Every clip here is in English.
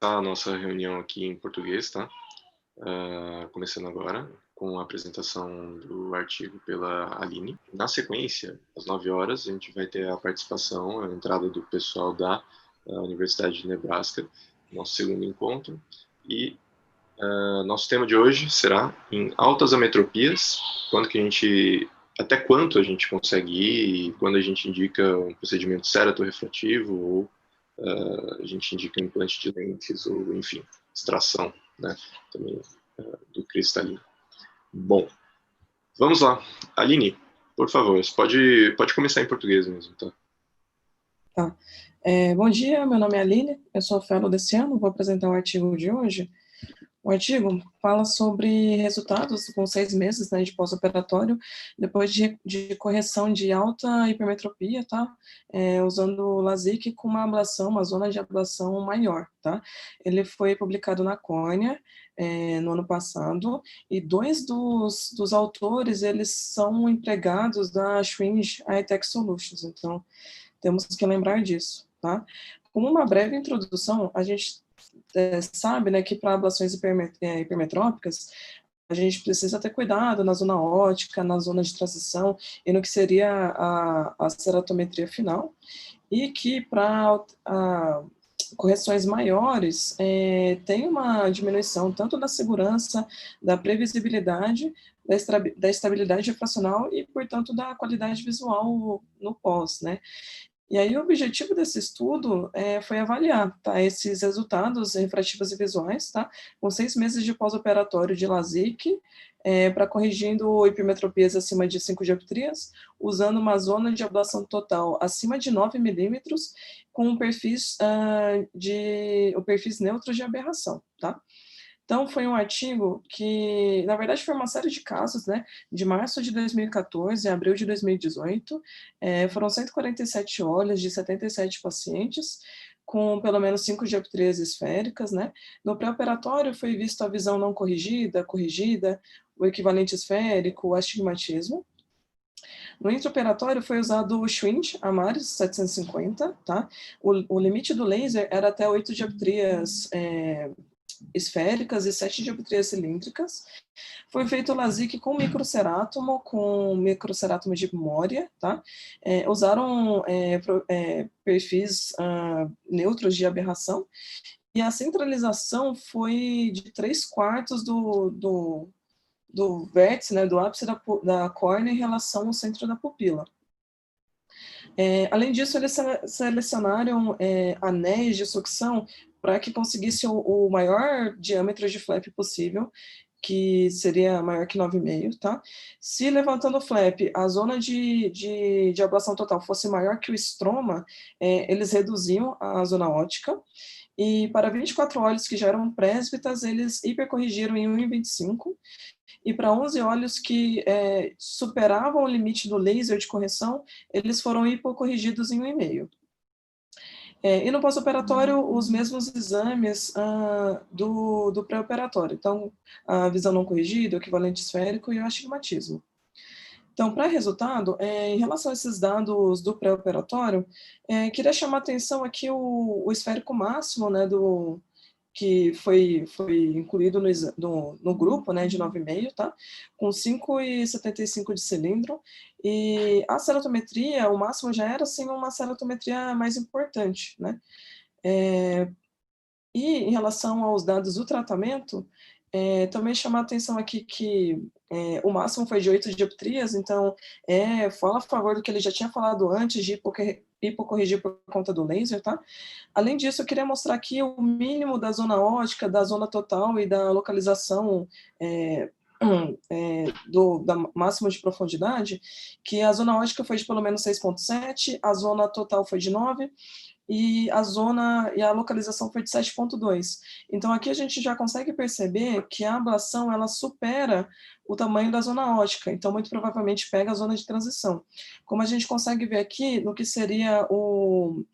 a nossa reunião aqui em português, tá? Começando agora com a apresentação do artigo pela Aline. Na sequência, às 9 horas, a gente vai ter a participação, a entrada do pessoal da Universidade de Nebraska, nosso segundo encontro. E nosso tema de hoje será em altas ametropias, até quanto a gente consegue ir, e quando a gente indica um procedimento ceratorrefrativo ou a gente indica implante de lentes ou, enfim, extração, né, também do cristalino. Bom, vamos lá. Aline, por favor, você pode começar em português mesmo, tá? Tá. Bom dia, meu nome é Aline, eu sou fellow desse ano, vou apresentar o artigo de hoje. O artigo fala sobre resultados com 6 meses, né, de pós-operatório, depois de correção de alta hipermetropia, tá? Usando o LASIK com uma ablação, uma zona de ablação maior, tá? Ele foi publicado na Córnea no ano passado, e 2 dos autores, eles são empregados da Schwinge Eye Tech Solutions, então temos que lembrar disso, tá? Como uma breve introdução, a gente sabe, né, que para ablações hipermetrópicas, a gente precisa ter cuidado na zona óptica, na zona de transição e no que seria a ceratometria final, e que para correções maiores tem uma diminuição tanto da segurança, da previsibilidade, da estabilidade refracional e, portanto, da qualidade visual no pós, né? E aí o objetivo desse estudo foi avaliar, tá, esses resultados refrativos e visuais, tá, com 6 meses de pós-operatório de LASIK, para corrigindo hipermetropias acima de 5 dioptrias, usando uma zona de ablação total acima de 9 milímetros, com perfis neutros de aberração, tá. Então, foi um artigo que, na verdade, foi uma série de casos, né, de março de 2014 a abril de 2018, foram 147 olhos de 77 pacientes, com pelo menos 5 dioptrias esféricas, né. No pré-operatório foi visto a visão não corrigida, corrigida, o equivalente esférico, o astigmatismo. No intraoperatório foi usado o Schwinge Amaris 750, tá? O limite do laser era até 8 dioptrias esféricas e 7 dioptrias cilíndricas. Foi feito o LASIK com microcerátomo de memória, tá? Usaram perfis neutros de aberração, e a centralização foi de 3/4 do vértice, né, do ápice da córnea em relação ao centro da pupila. Além disso, eles selecionaram anéis de sucção para que conseguisse o maior diâmetro de flap possível, que seria maior que 9,5, tá? Se levantando o flap, a zona de ablação total fosse maior que o estroma, eles reduziam a zona óptica, e para 24 olhos que já eram presbitas, eles hipercorrigiram em 1,25, e para 11 olhos que superavam o limite do laser de correção, eles foram hipocorrigidos em 1,5. E no pós-operatório, os mesmos exames do pré-operatório. Então, a visão não corrigida, o equivalente esférico e o astigmatismo. Então, para resultado, em relação a esses dados do pré-operatório, queria chamar a atenção aqui o esférico máximo, né, que foi incluído no grupo, né, de 9,5, tá? Com 5,75 de cilindro, e a ceratometria, o máximo já era, assim, uma ceratometria mais importante, né? E em relação aos dados do tratamento, também chamar a atenção aqui que o máximo foi de 8 dioptrias, então fala a favor do que ele já tinha falado antes de hipocorrigir por conta do laser, tá? Além disso, eu queria mostrar aqui o mínimo da zona óptica, da zona total e da localização da máxima de profundidade, que a zona óptica foi de pelo menos 6,7, a zona total foi de 9, e a localização foi de 7,2. Então, aqui a gente já consegue perceber que a ablação, ela supera o tamanho da zona óptica, então, muito provavelmente, pega a zona de transição. Como a gente consegue ver aqui, no que seria o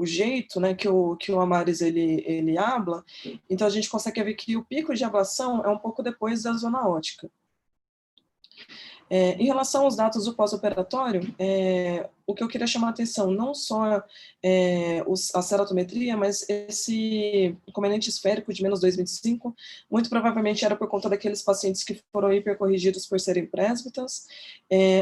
jeito, né, que o Amaris, ele abla, então a gente consegue ver que o pico de ablação é um pouco depois da zona óptica. Em relação aos dados do pós-operatório, o que eu queria chamar a atenção, não só a ceratometria, mas esse inconveniente esférico de menos 2,25, muito provavelmente era por conta daqueles pacientes que foram hipercorrigidos por serem presbitas.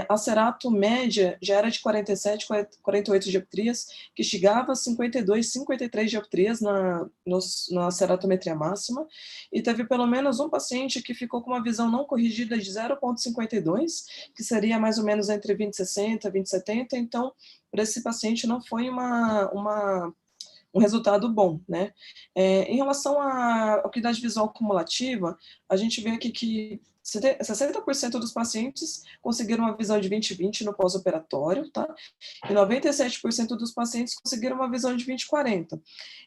A cerato média já era de 47, 48 dioptrias, que chegava a 52, 53 dioptrias na ceratometria máxima, e teve pelo menos um paciente que ficou com uma visão não corrigida de 0,52, que seria mais ou menos entre 20/60 e 20/70, então, para esse paciente não foi um resultado bom, né? Em relação à acuidade visual cumulativa, a gente vê aqui que 60% dos pacientes conseguiram uma visão de 20/20 no pós-operatório, tá? E 97% dos pacientes conseguiram uma visão de 20/40.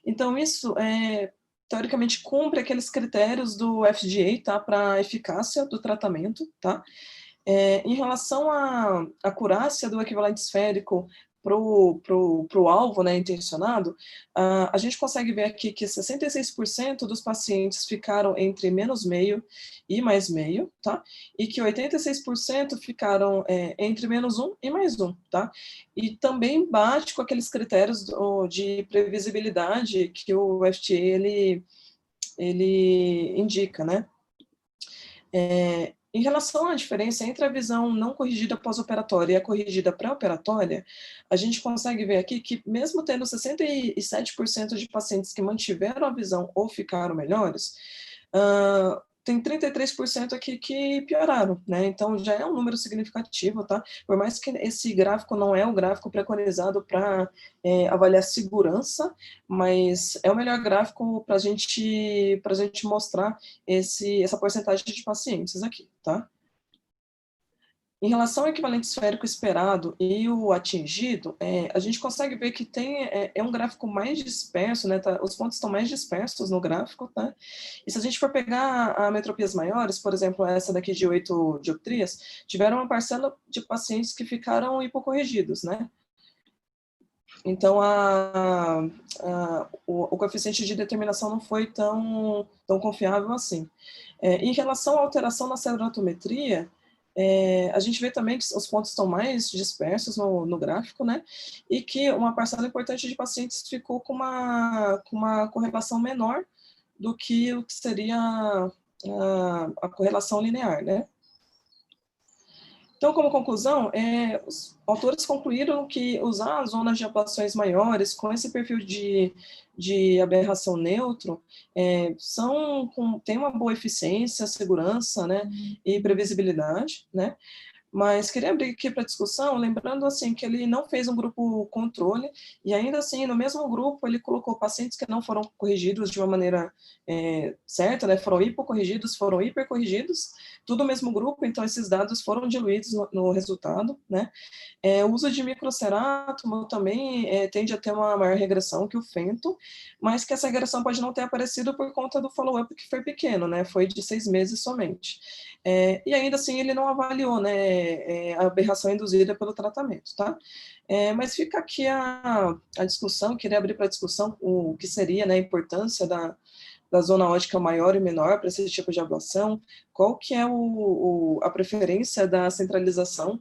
Então, isso teoricamente cumpre aqueles critérios do FDA, tá? Para eficácia do tratamento, tá? Em relação à acurácia do equivalente esférico para o alvo, né, intencionado, a gente consegue ver aqui que 66% dos pacientes ficaram entre menos meio e mais meio, tá? E que 86% ficaram entre menos 1 e mais 1, tá? E também bate com aqueles critérios de previsibilidade que o FDA, ele indica, né? Em relação à diferença entre a visão não corrigida pós-operatória e a corrigida pré-operatória, a gente consegue ver aqui que, mesmo tendo 67% de pacientes que mantiveram a visão ou ficaram melhores, tem 33% aqui que pioraram, né? Então, já é um número significativo, tá? Por mais que esse gráfico não é o gráfico preconizado para avaliar segurança, mas é o melhor gráfico para a gente mostrar essa porcentagem de pacientes aqui, tá? Em relação ao equivalente esférico esperado e o atingido, a gente consegue ver que é um gráfico mais disperso, né, tá? Os pontos estão mais dispersos no gráfico, tá? E se a gente for pegar ametropias maiores, por exemplo, essa daqui de 8 dioptrias, tiveram uma parcela de pacientes que ficaram hipocorrigidos, né? Então, o coeficiente de determinação não foi tão confiável assim. Em relação à alteração na ceratometria, a gente vê também que os pontos estão mais dispersos no gráfico, né? E que uma parcela importante de pacientes ficou com uma correlação menor do que o que seria a correlação linear, né? Então, como conclusão, os autores concluíram que usar zonas de ablações maiores com esse perfil de aberração neutro tem uma boa eficiência, segurança, né, e previsibilidade, né? Mas queria abrir aqui para discussão, lembrando assim que ele não fez um grupo controle, e ainda assim, no mesmo grupo, ele colocou pacientes que não foram corrigidos de uma maneira certa, né, foram hipocorrigidos, foram hipercorrigidos, tudo no mesmo grupo, então esses dados foram diluídos no resultado, né. O uso de microcerátomo também tende a ter uma maior regressão que o fento, mas que essa regressão pode não ter aparecido por conta do follow-up que foi pequeno, né, foi de 6 meses somente. E ainda assim ele não avaliou, né, a aberração induzida pelo tratamento, tá? Mas fica aqui a discussão, queria abrir para discussão o que seria, né, a importância da zona ótica maior e menor para esse tipo de ablação, qual que é a preferência da centralização,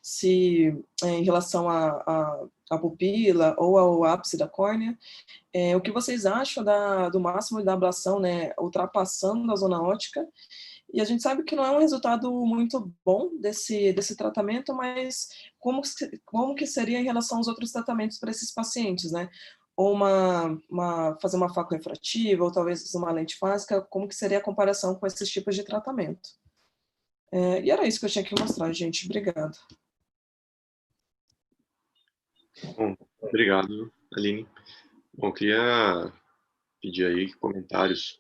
se em relação à pupila ou ao ápice da córnea, o que vocês acham do máximo da ablação, né, ultrapassando a zona ótica. E a gente sabe que não é um resultado muito bom desse tratamento, mas como que seria em relação aos outros tratamentos para esses pacientes, né? Ou fazer uma faco refrativa, ou talvez uma lente fásica, como que seria a comparação com esses tipos de tratamento? E era isso que eu tinha que mostrar, gente. Obrigada. Bom, obrigado, Aline. Bom, queria pedir aí comentários,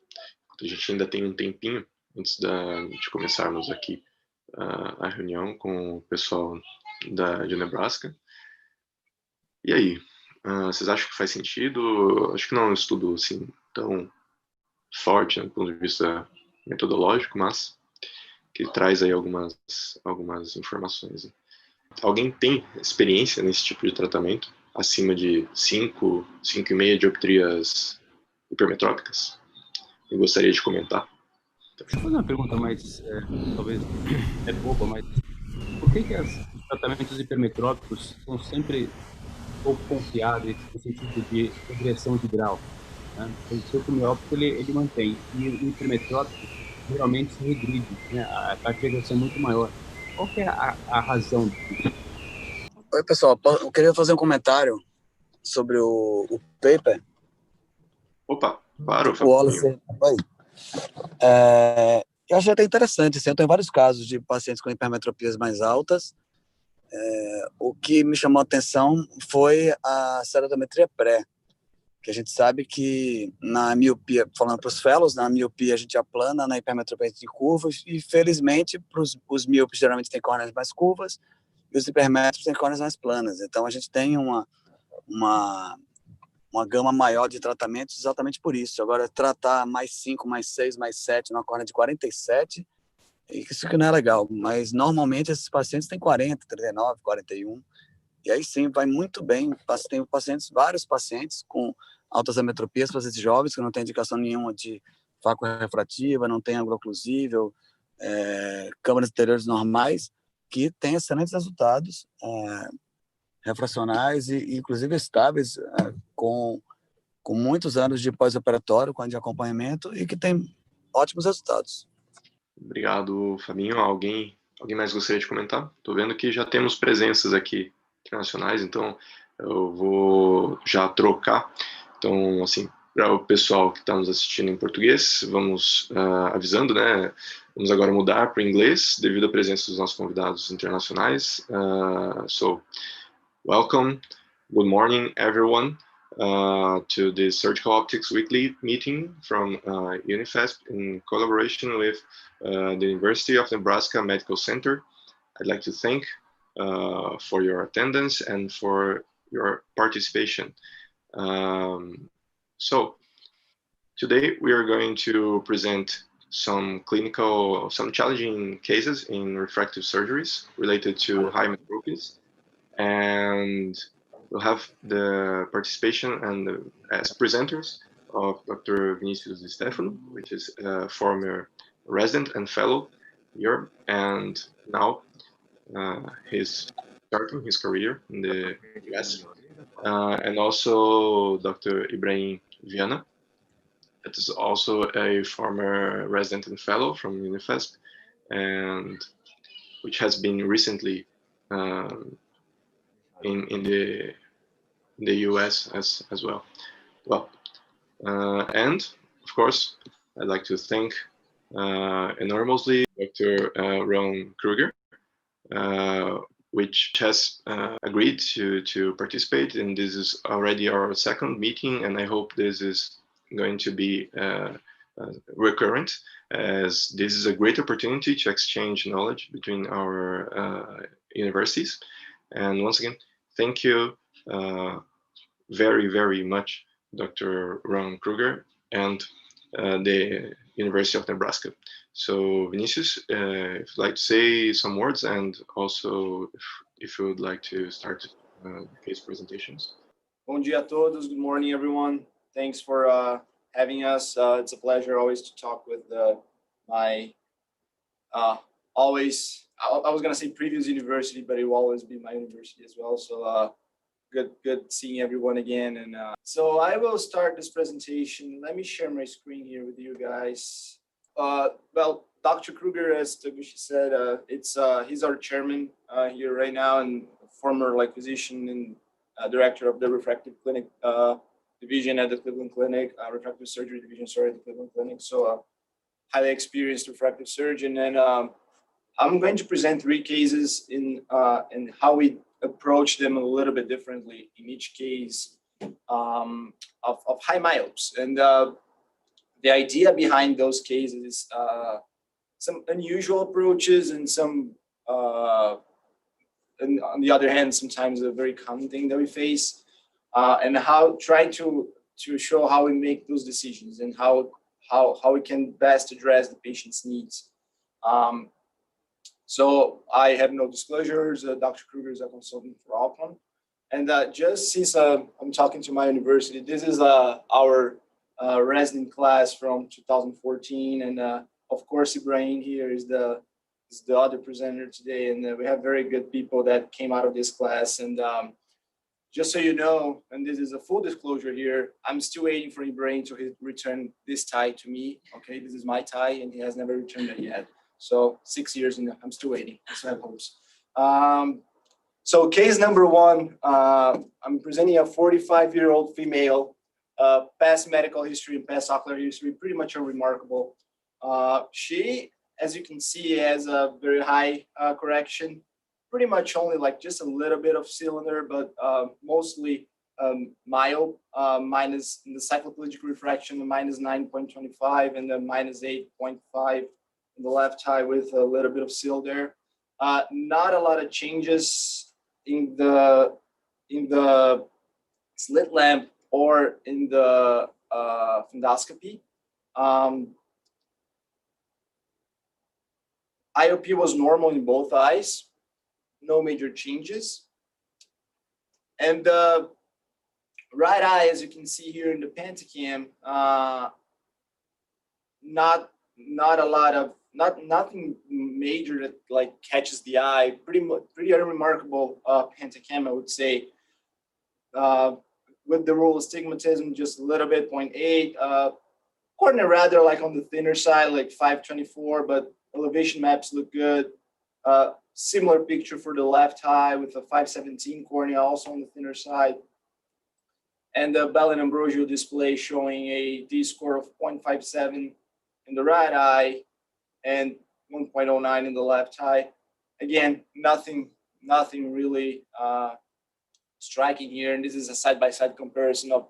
a gente ainda tem um tempinho antes de começarmos aqui a reunião com o pessoal de Nebraska. E aí, vocês acham que faz sentido? Acho que não é um estudo assim tão forte, né, do ponto de vista metodológico, mas que traz aí algumas informações. Né? Alguém tem experiência nesse tipo de tratamento, acima de 5,5 dioptrias hipermetrópicas? Eu gostaria de comentar. Deixa eu fazer uma pergunta mais, talvez é boba, mas por que as tratamentos hipermetrópicos são sempre pouco confiáveis no sentido de regressão de grau, né? O centro miópico ele mantém, e o hipermetrópico geralmente se regride, né? A taxa de regressão é muito maior. Qual que é a razão disso? Oi, pessoal. Eu queria fazer um comentário sobre o paper. Opa, claro, O Aulas. Fabinho. Oi. Eu achei até interessante. Assim, eu tenho vários casos de pacientes com hipermetropias mais altas. O que me chamou a atenção foi a cerotometria pré, que a gente sabe que na miopia, falando para os fellows, na miopia a gente aplana, na hipermetropia a gente tem curvas, e felizmente os míopes geralmente têm córneas mais curvas, e os hipermétropes têm córneas mais planas. Então a gente tem uma gama maior de tratamentos exatamente por isso. Agora, tratar mais 5, mais 6, mais 7 numa córnea de 47, isso que não é legal, mas normalmente esses pacientes têm 40, 39, 41, e aí sim, vai muito bem. Tem vários pacientes com altas ametropias, pacientes jovens que não têm indicação nenhuma de vácuo refrativa, não tem ângulo oclusível, câmaras anteriores normais, que têm excelentes resultados refracionais e inclusive estáveis, com muitos anos de pós-operatório, com de acompanhamento, e que tem ótimos resultados. Obrigado, Fabinho. Alguém mais gostaria de comentar? Estou vendo que já temos presenças aqui internacionais, então eu vou já trocar. Então, assim, para o pessoal que está nos assistindo em português, vamos avisando, né? Vamos agora mudar para o inglês, devido à presença dos nossos convidados internacionais. So, welcome, good morning, everyone, to the Surgical Optics Weekly meeting from Unifesp in collaboration with the University of Nebraska Medical Center. I'd like to thank for your attendance and for your participation. So today we are going to present some challenging cases in refractive surgeries related to high metropies, and we'll have the participation and as presenters of Dr. Vinicius Di Stefano, which is a former resident and fellow here, and now he's starting his career in the US, and also Dr. Ibrahim Viana, that is also a former resident and fellow from Unifesp, and which has been recently in the US as well. And of course, I'd like to thank enormously Dr. Ron Kruger, which has agreed to participate, and this is already our second meeting, and I hope this is going to be recurrent, as this is a great opportunity to exchange knowledge between our universities. And once again, thank you very, very much, Dr. Ron Kruger and the University of Nebraska. So Vinicius, if you'd like to say some words, and also if you would like to start case presentations. Bom dia a todos. Good morning, everyone. Thanks for having us. It's a pleasure always to talk with my always, I was going to say previous university, but it will always be my university as well. So good seeing everyone again. And so I will start this presentation. Let me share my screen here with you guys. Well, Dr. Kruger, as Taguchi said, he's our chairman here right now, and former physician and director of the refractive clinic division at the Cleveland Clinic, refractive surgery division, sorry, at the Cleveland Clinic. So highly experienced refractive surgeon. And I'm going to present 3 cases in how we approach them a little bit differently in each case of high myopes. And the idea behind those cases is some unusual approaches and some, and on the other hand, sometimes a very common thing that we face, and how try to show how we make those decisions and how we can best address the patient's needs. So I have no disclosures. Dr. Kruger is a consultant for Auckland. And just since I'm talking to my university, this is our resident class from 2014. And of course, Ibrahim here is the is the other presenter today, and we have very good people that came out of this class. And just so you know, and this is a full disclosure here, I'm still waiting for Ibrahim to return this tie to me. Okay, this is my tie, and he has never returned it yet. So 6 years, and I'm still waiting. So I have hopes. So case number one, I'm presenting a 45-year-old female, past medical history and past ocular history, pretty much unremarkable. She, as you can see, has a very high correction, pretty much only like just a little bit of cylinder, but mostly mild, minus in the cycloplegic refraction, the minus 9.25 and the minus 8.5 in the left eye with a little bit of seal there. Not a lot of changes in the slit lamp or in the fundoscopy. IOP was normal in both eyes, no major changes. And the right eye, as you can see here in the Pentacam, nothing major that like catches the eye. Pretty unremarkable Pentacam, I would say. With the rule of astigmatism, just a little bit, 0.8. Cornea rather like on the thinner side, like 524, but elevation maps look good. Similar picture for the left eye with a 517 cornea, also on the thinner side. And the Bell and Ambrosio display showing a D-score of 0.57 in the right eye and 1.09 in the left eye. Again, nothing really striking here. And this is a side-by-side comparison of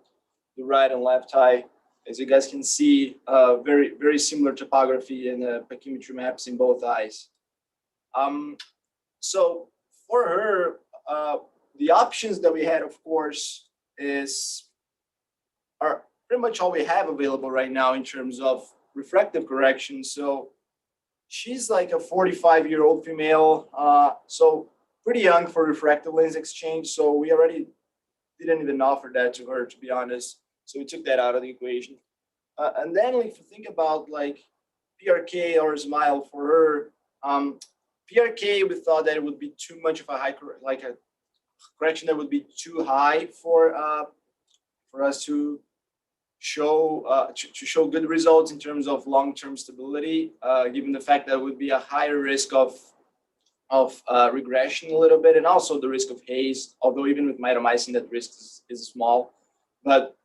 the right and left eye. As you guys can see, very, very similar topography and pachymetry maps in both eyes. So for her, the options that we had, of course, are pretty much all we have available right now in terms of refractive correction. So she's like a 45-year-old female, so pretty young for refractive lens exchange. So we already didn't even offer that to her, to be honest. So we took that out of the equation. And then if you think about like PRK or SMILE for her, PRK, we thought that it would be too much of a high, like a correction that would be too high for us to show good results in terms of long-term stability, given the fact that it would be a higher risk of regression a little bit, and also the risk of haze, although even with mitomycin that risk is small. But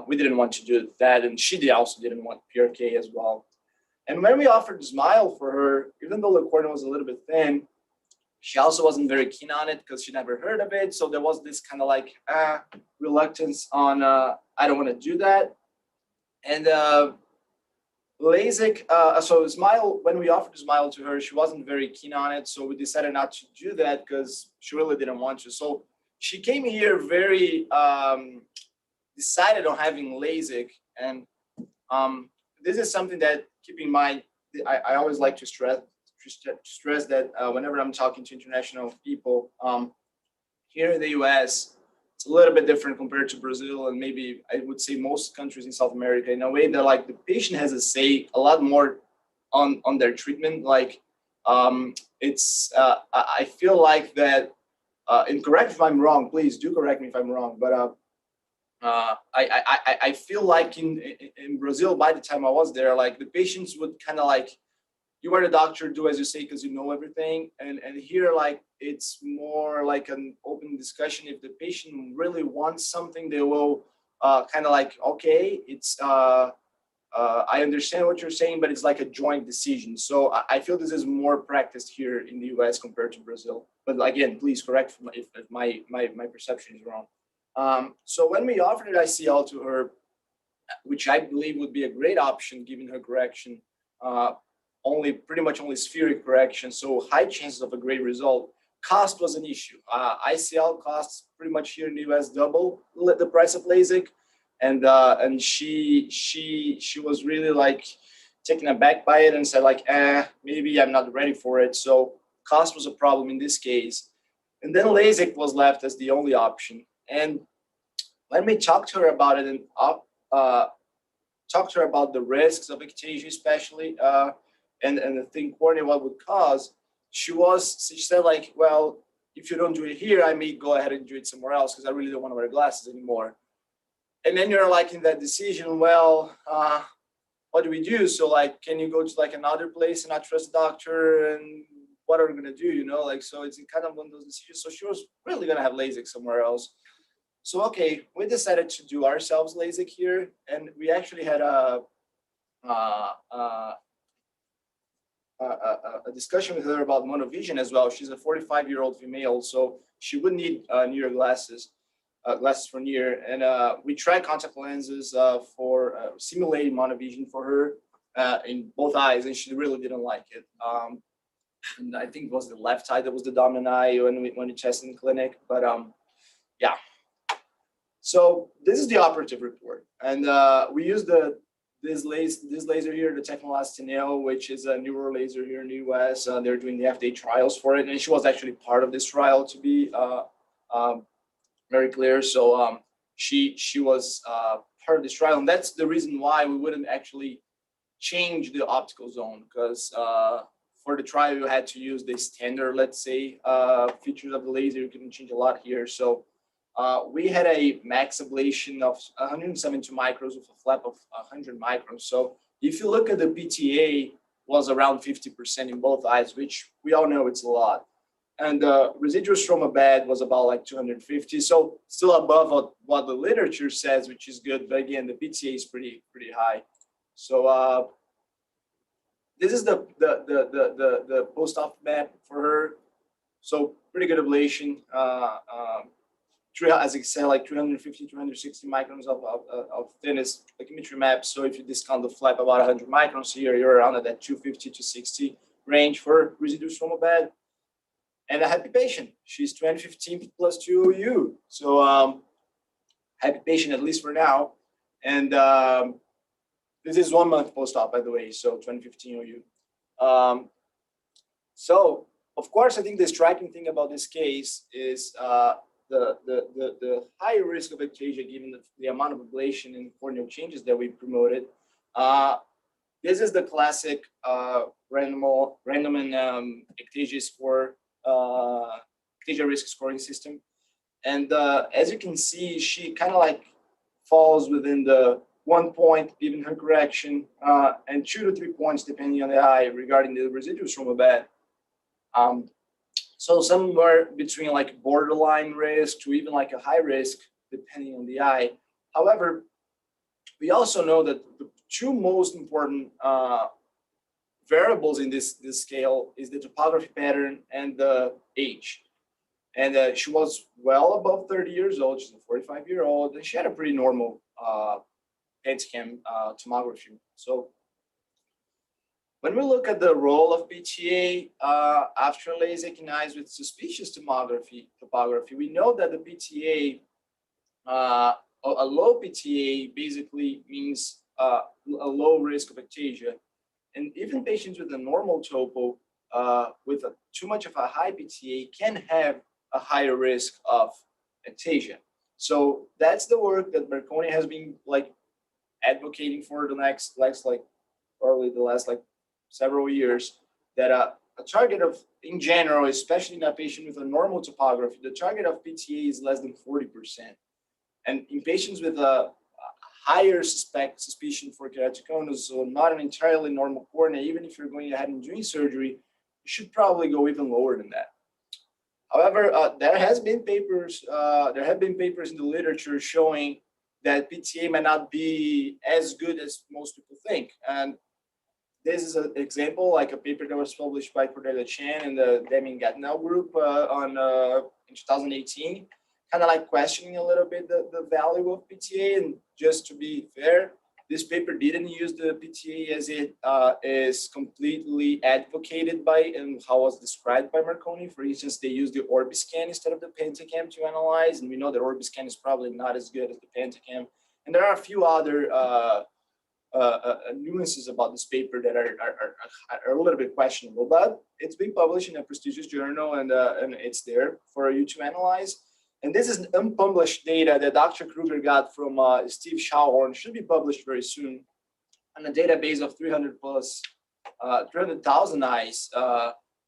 we didn't want to do that, and she also didn't want PRK as well. And when we offered SMILE for her, even though the cornea was a little bit thin, she also wasn't very keen on it because she never heard of it. So there was this kind of like reluctance on, I don't want to do that. And LASIK, so SMILE, when we offered SMILE to her, she wasn't very keen on it. So we decided not to do that because she really didn't want to. So she came here very decided on having LASIK. And this is something that, keep in mind, I always like to stress that whenever I'm talking to international people, here in the US, it's a little bit different compared to Brazil and maybe I would say most countries in South America, in a way that like the patient has a say a lot more on their treatment. Like I feel like that, and correct if I'm wrong, please do correct me if I'm wrong, but I feel like in Brazil, by the time I was there, like the patients would kind of like, you are the doctor, do as you say because you know everything. And here, like, it's more like an open discussion. If the patient really wants something, they will kind of like, okay, it's I understand what you're saying, but it's like a joint decision. So I feel this is more practiced here in the US compared to Brazil. But again, please correct if my perception is wrong. So when we offered an ICL to her, which I believe would be a great option given her correction, pretty much only spheric correction, so high chances of a great result. Cost was an issue. ICL costs pretty much here in the US double the price of LASIK, and she was really like taken aback by it and said like, maybe I'm not ready for it. So cost was a problem in this case, and then LASIK was left as the only option. And when we talked to her about it and talked to her about the risks of ectasia, especially. and the thin cornea, what would cause, she said like, well, if you don't do it here, I may go ahead and do it somewhere else because I really don't want to wear glasses anymore. And then you're like in that decision, well, what do we do? So like, can you go to like another place and not trust the doctor? And what are we gonna do? You know, like, so it's kind of one of those decisions. So she was really gonna have LASIK somewhere else. So, okay, we decided to do ourselves LASIK here. And we actually had a discussion with her about monovision as well. She's a 45-year-old female, so she would need near glasses for near. And we tried contact lenses for simulating monovision for her in both eyes, and she really didn't like it. And I think it was the left eye that was the dominant eye when we tested in the clinic. But yeah. So this is the operative report, and we use this laser here, the Technolastinel, which is a newer laser here in the US. They're doing the FDA trials for it, and she was actually part of this trial, to be very clear. So she was part of this trial, and that's the reason why we wouldn't actually change the optical zone, because for the trial you had to use the standard, let's say, features of the laser. You couldn't change a lot here. So we had a max ablation of 172 microns with a flap of 100 microns. So if you look at the PTA, was around 50% in both eyes, which we all know it's a lot. And residual stroma bed was about like 250. So still above what the literature says, which is good. But again, the PTA is pretty high. So this is the post-op map for her. So pretty good ablation. As I said, like 350, 260 microns of thinnest pachymetry map. So if you discount the flap about 100 microns here, you're around at that 250 to 60 range for residual stroma bed. And a happy patient. She's 2015 plus 2 OU. So happy patient, at least for now. And this is 1 month post-op, by the way, so 2015 OU. So, of course, I think the striking thing about this case is the high risk of ectasia, given the amount of ablation and corneal changes that we promoted. This is the classic random and ectasia score, ectasia risk scoring system. And as you can see, she kind of like falls within the 1 point given her correction, and 2 to 3 points depending on the eye regarding the residual stroma bed. So somewhere between like borderline risk to even like a high risk, depending on the eye. However, we also know that the two most important variables in this scale is the topography pattern and the age. And she was well above 30 years old. She's a 45-year-old, and she had a pretty normal Pentacam tomography. So when we look at the role of PTA after LASIK in eyes with suspicious topography, we know that the PTA, a low PTA basically means a low risk of ectasia. And even patients with a normal topo with too much of a high PTA can have a higher risk of ectasia. So that's the work that Marconi has been like advocating for the next like probably the last like several years, that a target of, in general, especially in a patient with a normal topography, the target of PTA is less than 40%. And in patients with a higher suspicion for keratoconus, so not an entirely normal cornea, even if you're going ahead and doing surgery, you should probably go even lower than that. However, there have been papers in the literature showing that PTA might not be as good as most people think. And this is an example, like a paper that was published by Cordelia Chan and the Deming Gatnell group in 2018, kind of like questioning a little bit the value of PTA. And just to be fair, this paper didn't use the PTA as it is completely advocated by and how it was described by Marconi. For instance, they used the Orbiscan instead of the Pentacam to analyze, and we know that Orbiscan is probably not as good as the Pentacam. And there are a few other nuances about this paper that are a little bit questionable, but it's been published in a prestigious journal, and it's there for you to analyze. And this is unpublished data that Dr. Kruger got from Steve Schauhorn, should be published very soon, on a database of 300 plus 300,000 eyes,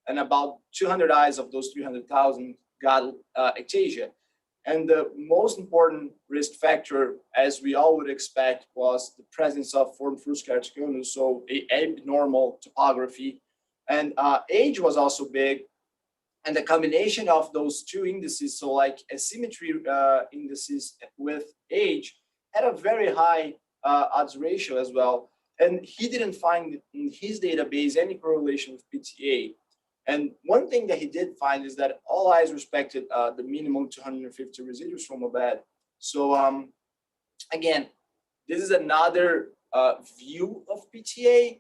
and about 200 eyes of those 300,000 got ectasia. And the most important risk factor, as we all would expect, was the presence of formed frusciatic, so a abnormal topography. And age was also big. And the combination of those two indices, so like asymmetry indices with age, had a very high odds ratio as well. And he didn't find in his database any correlation with PTA. And one thing that he did find is that all eyes respected the minimum 250 residuals from a bed. So again, this is another view of PTA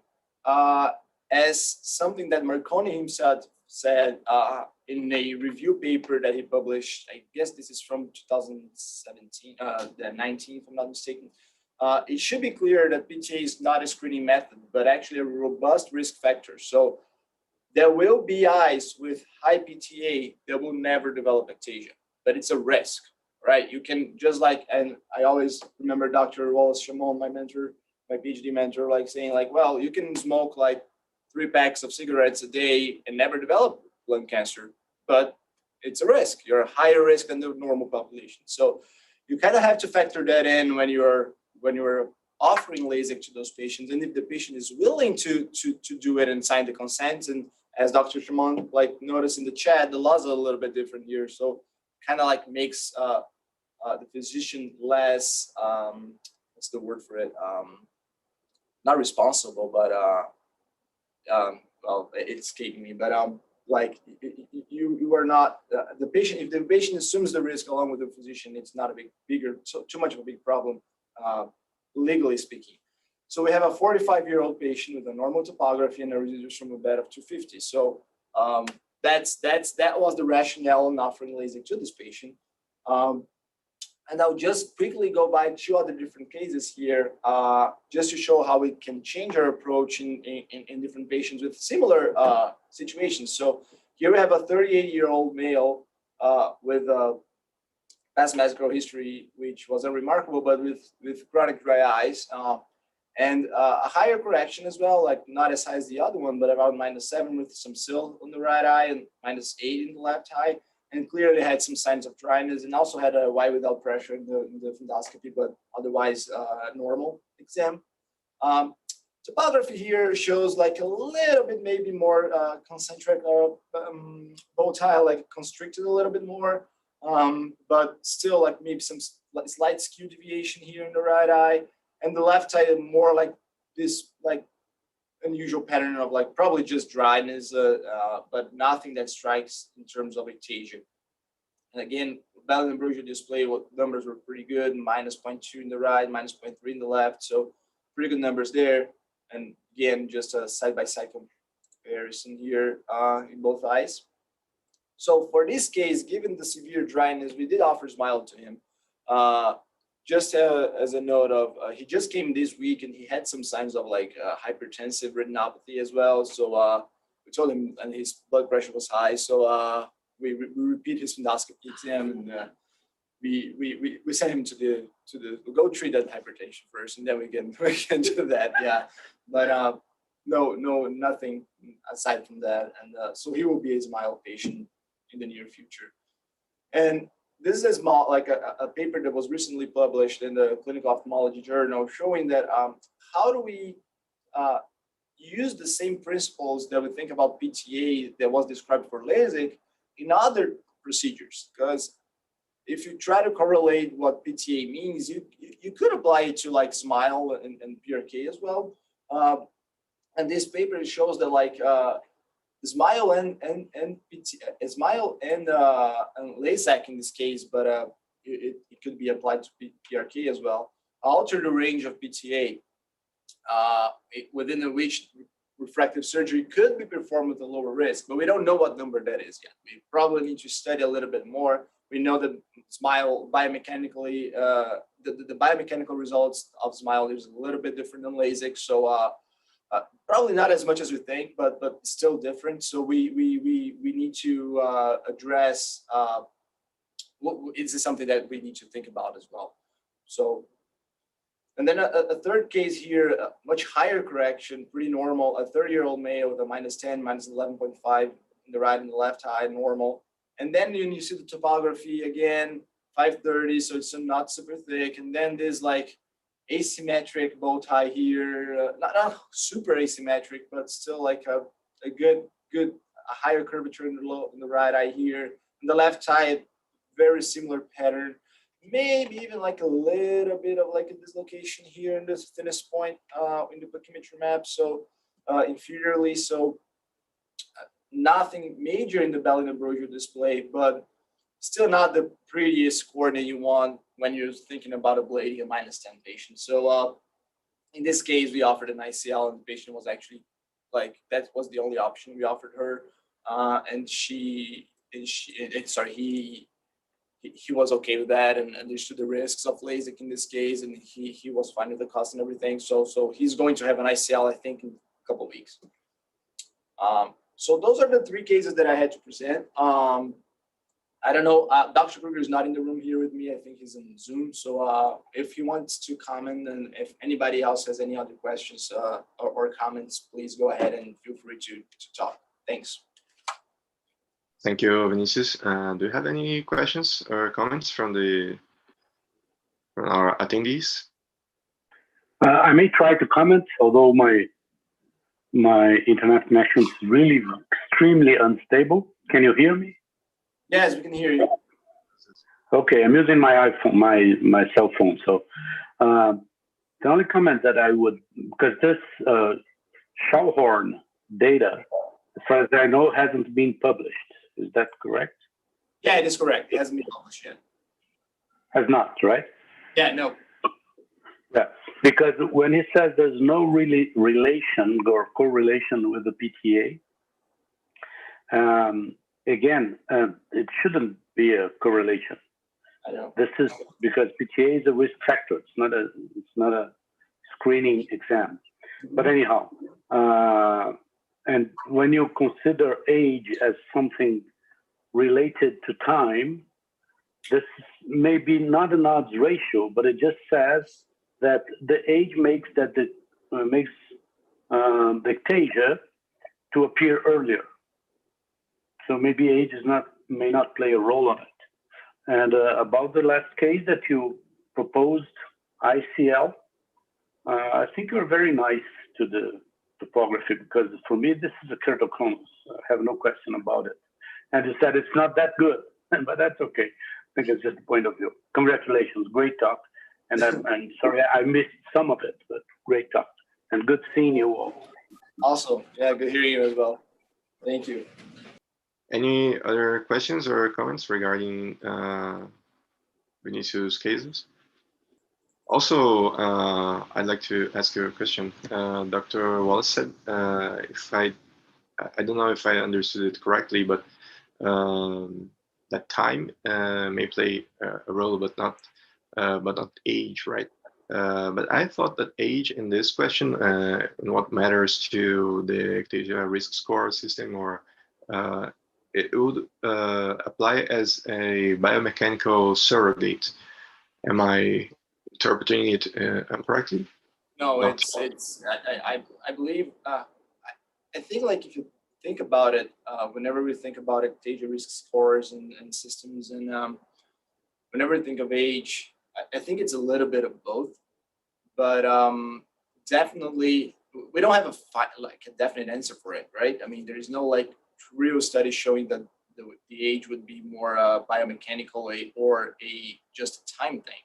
as something that Marconi himself said in a review paper that he published. I guess this is from 2017, 19, if I'm not mistaken. It should be clear that PTA is not a screening method, but actually a robust risk factor. So there will be eyes with high PTA that will never develop ectasia, but it's a risk, right? You can just like, and I always remember Dr. Wallace Shimon, my mentor, my PhD mentor, like saying like, well, you can smoke like 3 packs of cigarettes a day and never develop lung cancer, but it's a risk. You're a higher risk than the normal population. So you kind of have to factor that in when you're offering LASIK to those patients, and if the patient is willing to do it and sign the consent. And as Dr. Shimon like noticed in the chat, the laws are a little bit different here, so kind of like makes the physician less what's the word for it? Not responsible, but well, it's escaping me, but like you are not the patient. If the patient assumes the risk along with the physician, it's not a too much of a big problem, legally speaking. So we have a 45-year-old patient with a normal topography and a residuals from a bed of 250. So that was the rationale in offering LASIK to this patient. And I'll just quickly go by 2 other different cases here, just to show how we can change our approach in different patients with similar situations. So here we have a 38-year-old male with past medical history, which was unremarkable, but with chronic dry eyes, and a higher correction as well, like not as high as the other one, but about -7 with some sill on the right eye and -8 in the left eye. And clearly had some signs of dryness, and also had a Y without pressure in the fundoscopy, but otherwise normal exam. Topography here shows like a little bit maybe more concentric or bow tie, like constricted a little bit more, but still like maybe some slight skew deviation here in the right eye, and the left eye more like this like unusual pattern of like probably just dryness, but nothing that strikes in terms of ectasia. And again, Bell and Brugia display, what numbers were pretty good, -0.2 in the right, -0.3 in the left, so pretty good numbers there. And again, just a side-by-side comparison here in both eyes. So for this case, given the severe dryness, we did offer Smile to him. Just as a note of, he just came this week and he had some signs of like hypertensive retinopathy as well. So we told him, and his blood pressure was high. So we repeat his endoscopy exam, and we sent him to the go treat that hypertension first, and then we can do that. Yeah, but nothing aside from that. And so he will be a Smile patient in the near future. And this is a paper that was recently published in the Clinical Ophthalmology Journal, showing that how do we use the same principles that we think about PTA that was described for LASIK in other procedures? Because if you try to correlate what PTA means, you could apply it to like Smile and PRK as well. And this paper shows that like Smile and LASIK in this case, but it could be applied to PRK as well, alter the range of PTA within which refractive surgery could be performed with a lower risk, but we don't know what number that is yet. We probably need to study a little bit more. We know that Smile biomechanically, the biomechanical results of Smile is a little bit different than LASIK, so probably not as much as we think, but still different. So we need to address. This is something that we need to think about as well. So And then a third case here, a much higher correction, pretty normal, a 30-year-old male with a -10, -11.5 in the right and the left eye, normal. And then you see the topography again, 530, so it's not super thick. And then there's like asymmetric bow tie here, not super asymmetric, but still like a good a higher curvature in the right eye here. In the left eye, very similar pattern. Maybe even like a little bit of like a dislocation here in this thinnest point in the pachymetry map. So inferiorly, so nothing major in the belly ambrosial display, but still not the prettiest cornea you want when you're thinking about ablating a -10 patient. So in this case, we offered an ICL, and the patient was actually like, that was the only option we offered her, and he was okay with that and understood the risks of LASIK in this case, and he was fine with the cost and everything. So he's going to have an ICL, I think, in a couple of weeks. So those are the three cases that I had to present. I don't know, Dr. Kruger is not in the room here with me. I think he's in Zoom. So if he wants to comment, and if anybody else has any other questions or comments, please go ahead and feel free to talk. Thanks. Thank you, Vinicius. Do you have any questions or comments from our attendees? I may try to comment, although my internet connection is really extremely unstable. Can you hear me? Yes, we can hear you. Okay, I'm using my iPhone, my cell phone. So the only comment that I would, because this Schauhorn data, as far as I know, hasn't been published. Is that correct? Yeah, it is correct. It hasn't been published yet. Has not, right? Yeah, no. Yeah, because when he says there's no really relation or correlation with the PTA, again, it shouldn't be a correlation. I know. This is because PTA is a risk factor. It's not a screening exam. But anyhow, and when you consider age as something related to time, this may be not an odds ratio, but it just says that the age makes the ectasia to appear earlier. So maybe age may not play a role on it. And about the last case that you proposed, ICL, I think you're very nice to the topography, because for me, this is a keratoconus. I have no question about it. And you said it's not that good, but that's okay. I think it's just a point of view. Congratulations, great talk. And I'm sorry I missed some of it, but great talk. And good seeing you all. Awesome. Yeah, good hearing you as well. Thank you. Any other questions or comments regarding Vinicius' cases? Also, I'd like to ask you a question. Dr. Wallace said, I don't know if I understood it correctly, but that time may play a role, but not age, right? But I thought that age in this question, and what matters to the ectasia risk score system, or it would apply as a biomechanical surrogate. Am I interpreting it correctly? No, it's I believe I think, like, if you think about it, whenever we think about ectasia risk scores and systems, and whenever we think of age, I think it's a little bit of both, but definitely we don't have a definite answer for it, right? I mean, there is no like real study showing that the age would be more biomechanical or just a time thing.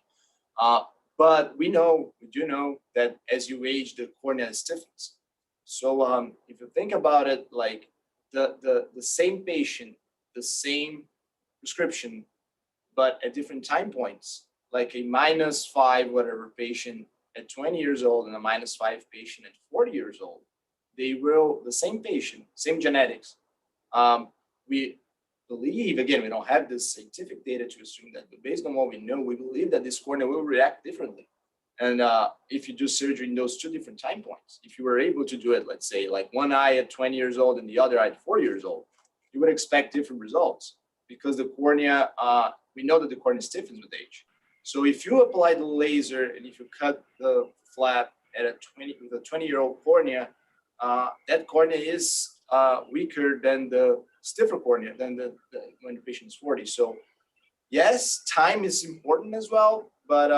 But we do know that as you age, the cornea stiffens. So if you think about it, like the same patient, the same prescription, but at different time points, like a -5 whatever patient at 20 years old and a -5 patient at 40 years old, the same patient, same genetics. We believe, again, we don't have this scientific data to assume that, but based on what we know, we believe that this cornea will react differently. And if you do surgery in those two different time points, if you were able to do it, let's say, like one eye at 20 years old and the other eye at 40 years old, you would expect different results, because the cornea, we know that the cornea stiffens with age. So if you apply the laser and if you cut the flap at a 20-year-old cornea, that cornea is weaker than the stiffer cornea than when the patient is 40. So yes, time is important as well, but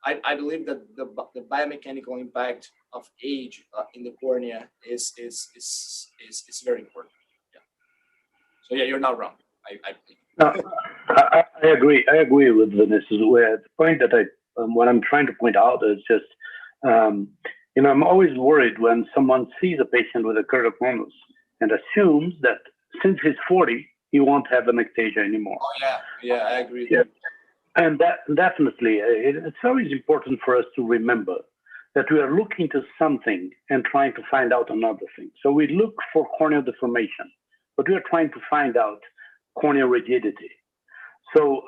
I believe that the biomechanical impact of age in the cornea is very important. Yeah. So yeah, you're not wrong. I think. No, I agree. I agree with Vanessa. The point that what I'm trying to point out is just, I'm always worried when someone sees a patient with a keratoconus and assumes that since he's 40, he won't have an ectasia anymore. Oh yeah, I agree. Yeah. And that definitely, it's always important for us to remember that we are looking to something and trying to find out another thing. So we look for corneal deformation, but we are trying to find out corneal rigidity. So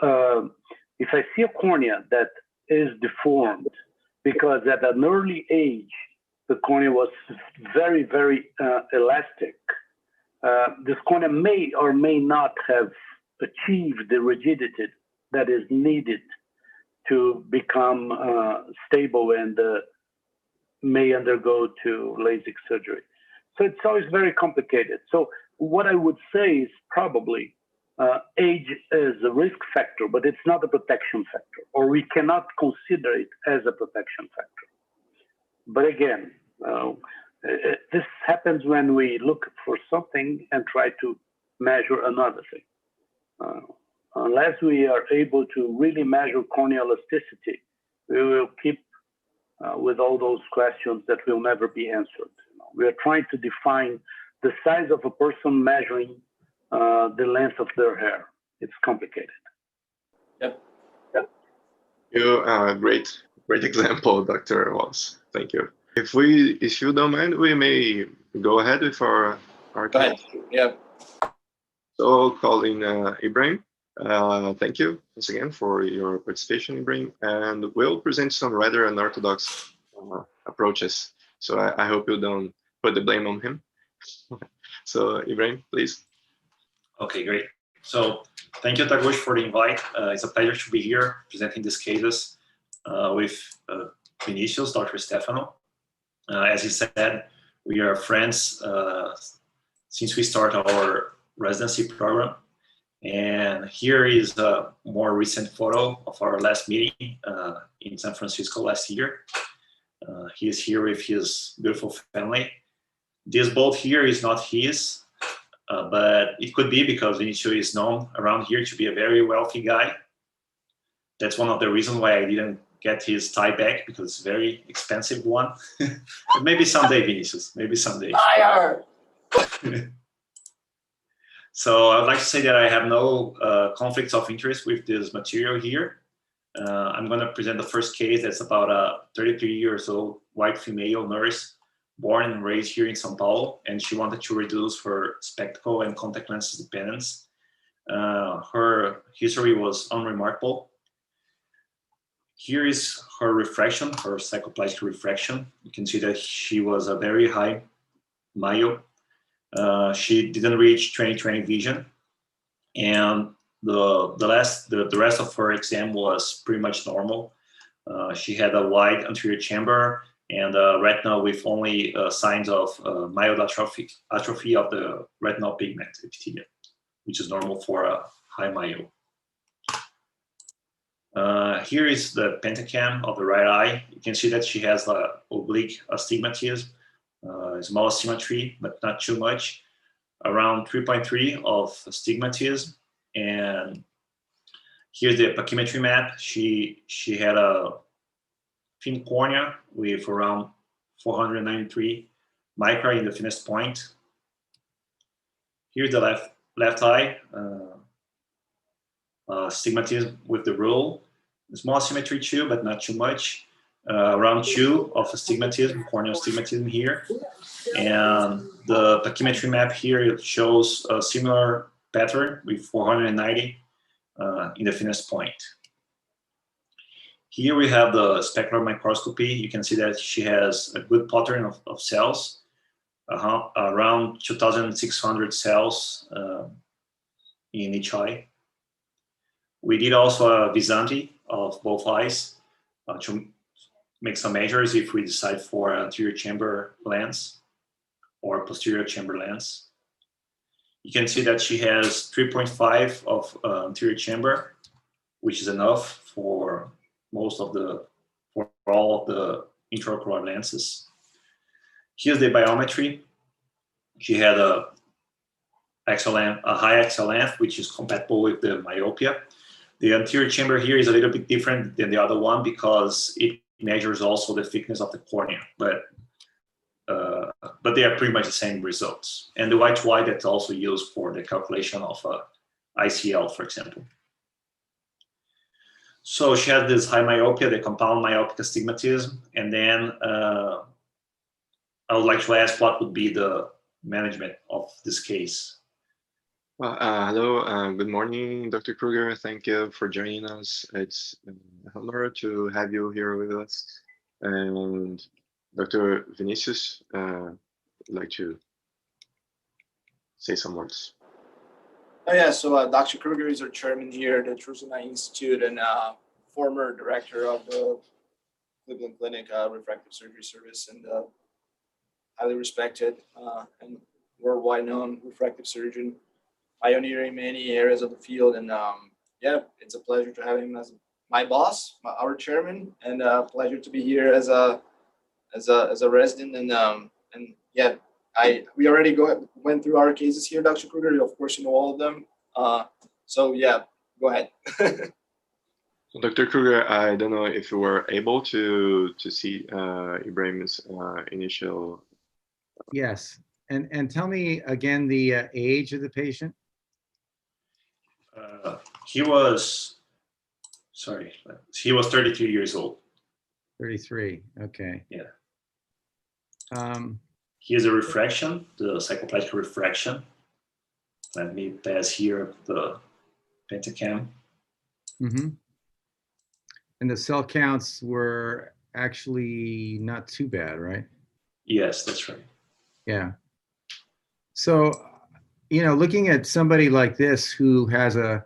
if I see a cornea that is deformed because at an early age, the cornea was very, very elastic, this cornea may or may not have achieved the rigidity that is needed to become stable and may undergo to LASIK surgery. So it's always very complicated. So what I would say is probably age is a risk factor, but it's not a protection factor, or we cannot consider it as a protection factor. But again, this happens when we look for something and try to measure another thing. Unless we are able to really measure corneal elasticity, we will keep with all those questions that will never be answered. We are trying to define the size of a person measuring the length of their hair. It's complicated. Yep. Great example, Dr. Wallace. Thank you. If you don't mind, we may go ahead with our case. Yeah. So I'll call in Ibrahim. Thank you once again for your participation, Ibrahim, and we'll present some rather unorthodox approaches. So I hope you don't put the blame on him. So Ibrahim, please. Okay, great. So thank you, Taguchi, for the invite. It's a pleasure to be here presenting these cases with Vinicius, Dr. Stefano. As he said, we are friends since we started our residency program. And here is a more recent photo of our last meeting in San Francisco last year. He is here with his beautiful family. This boat here is not his, but it could be because Vinicius is known around here to be a very wealthy guy. That's one of the reasons why I didn't get his tie back, because it's a very expensive one. Maybe someday, Vinicius, maybe someday. So I'd like to say that I have no conflicts of interest with this material here. I'm going to present the first case that's about a 33 years old white female nurse born and raised here in São Paulo, and she wanted to reduce her spectacle and contact lenses dependence. Her history was unremarkable. Here is her refraction, her psychoplastic refraction. You can see that she was a very high myo. She didn't reach 20/20 vision, and the rest of her exam was pretty much normal. She had a wide anterior chamber and retina with only signs of mild atrophy of the retinal pigment epithelium, which is normal for a high myo. Here is the pentacam of the right eye. You can see that she has oblique astigmatism, small asymmetry, but not too much, around 3.3 of astigmatism. And here's the pachymetry map. She had a thin cornea with around 493 micra in the thinnest point. Here's the left eye, astigmatism with the rule. Small asymmetry too, but not too much. Around 2 of astigmatism, corneal astigmatism here. And the pachymetry map here shows a similar pattern with 490 in the thinnest point. Here we have the specular microscopy. You can see that she has a good pattern of cells, around 2,600 cells in each eye. We did also a Visite of both eyes to make some measures if we decide for anterior chamber lens or posterior chamber lens. You can see that she has 3.5 of anterior chamber, which is enough for all of the intraocular lenses. Here's the biometry. She had a high axial length, which is compatible with the myopia. The anterior chamber here is a little bit different than the other one because it measures also the thickness of the cornea, but they are pretty much the same results. And the white that's also used for the calculation of ICL, for example. So she had this high myopia, the compound myopic astigmatism, and then I would like to ask what would be the management of this case. Well, hello, good morning, Dr. Kruger. Thank you for joining us. It's an honor to have you here with us. And Dr. Vinicius, I'd like to say some words. Oh yeah, so Dr. Kruger is our chairman here at the Trusana Institute and former director of the Cleveland Clinic Refractive Surgery Service, and highly respected and worldwide known refractive surgeon, pioneering many areas of the field. And yeah, it's a pleasure to have him as my boss, our chairman, and a pleasure to be here as a resident. And yeah, we already went through our cases here, Dr. Kruger. Of course, you know all of them. So yeah, go ahead. So Dr. Kruger, I don't know if you were able to see Ibrahim's initial. Yes, and tell me again the age of the patient. He was 33 years old. 33. Okay. Yeah. He has a refraction, the cycloplegic refraction. Let me pass here the pentacam. Mm-hmm. And the cell counts were actually not too bad, right? Yes, that's right. Yeah. So, you know, looking at somebody like this who has a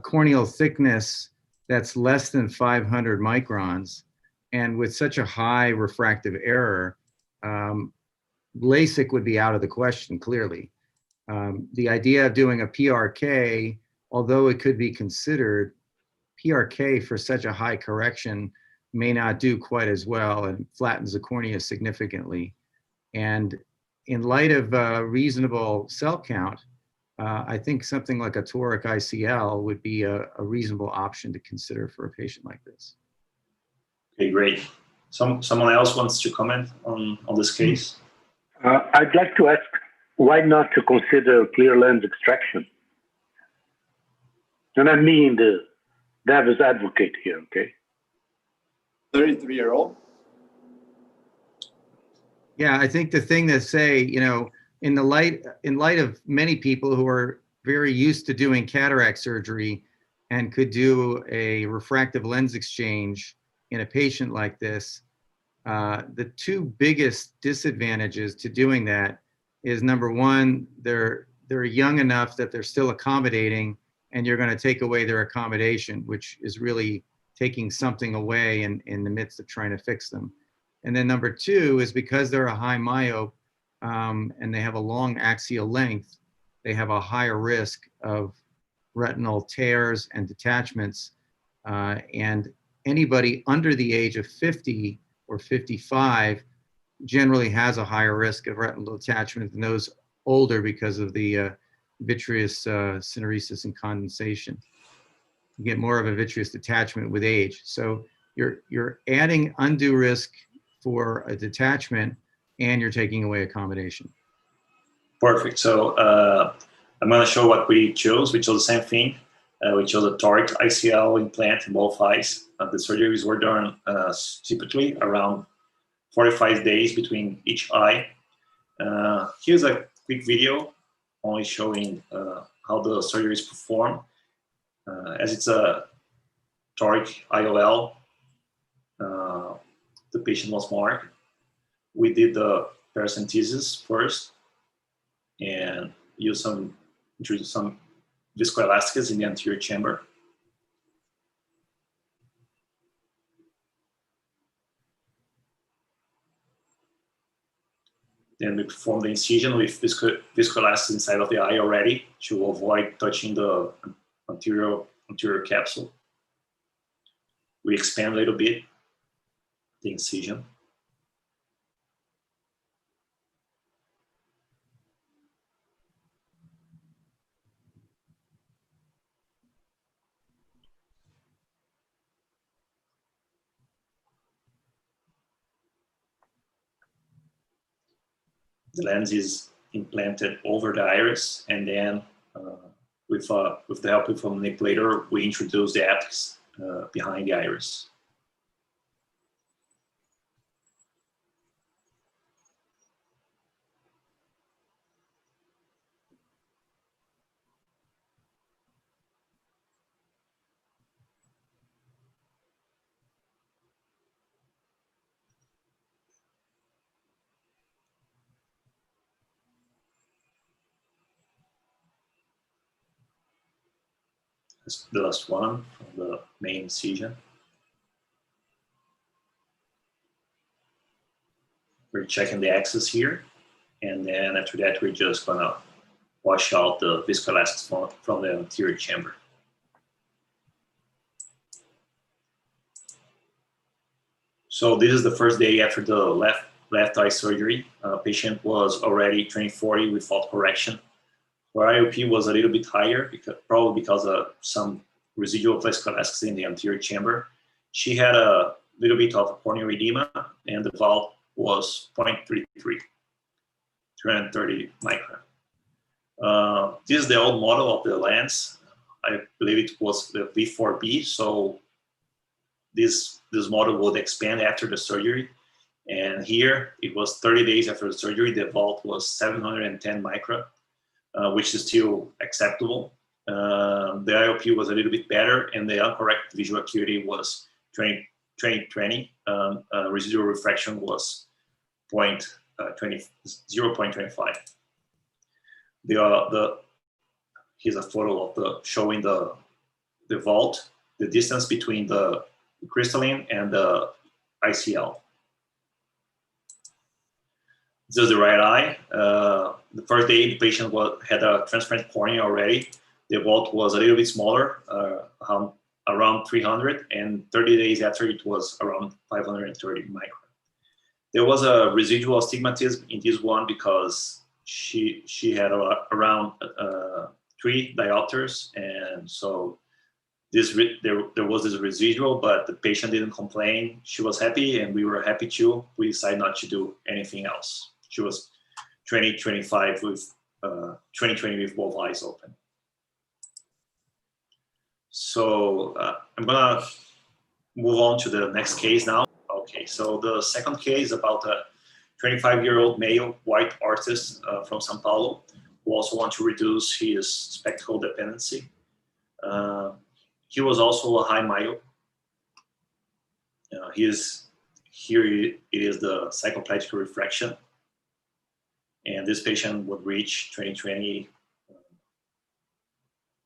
corneal thickness that's less than 500 microns and with such a high refractive error, LASIK would be out of the question, clearly. The idea of doing a PRK, although it could be considered, PRK for such a high correction may not do quite as well and flattens the cornea significantly. And in light of reasonable cell count, I think something like a toric ICL would be a reasonable option to consider for a patient like this. Okay, great. Someone else wants to comment on this case? I'd like to ask, why not to consider clear lens extraction? And I mean the devil's advocate here, okay? 33-year-old. Yeah, I think the thing to say, you know, in light of many people who are very used to doing cataract surgery and could do a refractive lens exchange in a patient like this, the two biggest disadvantages to doing that is, number one, they're young enough that they're still accommodating, and you're going to take away their accommodation, which is really taking something away in the midst of trying to fix them. And then number two is because they're a high myope and they have a long axial length, they have a higher risk of retinal tears and detachments. And anybody under the age of 50 or 55 generally has a higher risk of retinal detachment than those older because of the vitreous syneresis and condensation. You get more of a vitreous detachment with age. So you're adding undue risk for a detachment, and you're taking away accommodation. Perfect. So I'm going to show what we chose. We chose the same thing. We chose a toric ICL implant in both eyes. The surgeries were done typically around 45 days between each eye. Here's a quick video only showing how the surgery is performed. As it's a toric IOL, the patient was marked. We did the paracentesis first and introduced some viscoelastics in the anterior chamber. Then we perform the incision with viscoelastic inside of the eye already to avoid touching the anterior capsule. We expand a little bit the incision. The lens is implanted over the iris, and then with the help of a manipulator, we introduce the optics behind the iris. The last one from the main incision. We're checking the axis here, and then after that, we're just gonna wash out the viscoelastic from the anterior chamber. So this is the first day after the left eye surgery. Patient was already 20/40 without correction. Her IOP was a little bit higher, probably because of some residual viscoelastic in the anterior chamber. She had a little bit of corneal edema, and the valve was 0.33, 330 micron. This is the old model of the lens. I believe it was the V4B, so this model would expand after the surgery. And here, it was 30 days after the surgery, the valve was 710 micron. Which is still acceptable. The IOP was a little bit better, and the uncorrected visual acuity was 20/20. Residual refraction was 0.25. Here's a photo of showing the vault, the distance between the crystalline and the ICL. This is the right eye. The first day, the patient had a transparent cornea already. The vault was a little bit smaller, around 300, and 30 days after, it was around 530 micron. There was a residual astigmatism in this one because she had around 3 diopters, and so there was this residual, but the patient didn't complain. She was happy, and we were happy too. We decided not to do anything else. She was 20/25 with 20/20 with both eyes open. So I'm gonna move on to the next case now. Okay, so the second case is about a 25-year-old male white artist from São Paulo who also wants to reduce his spectacle dependency. He was also a high myope. Here it is the cycloplegic refraction. And this patient would reach 20/20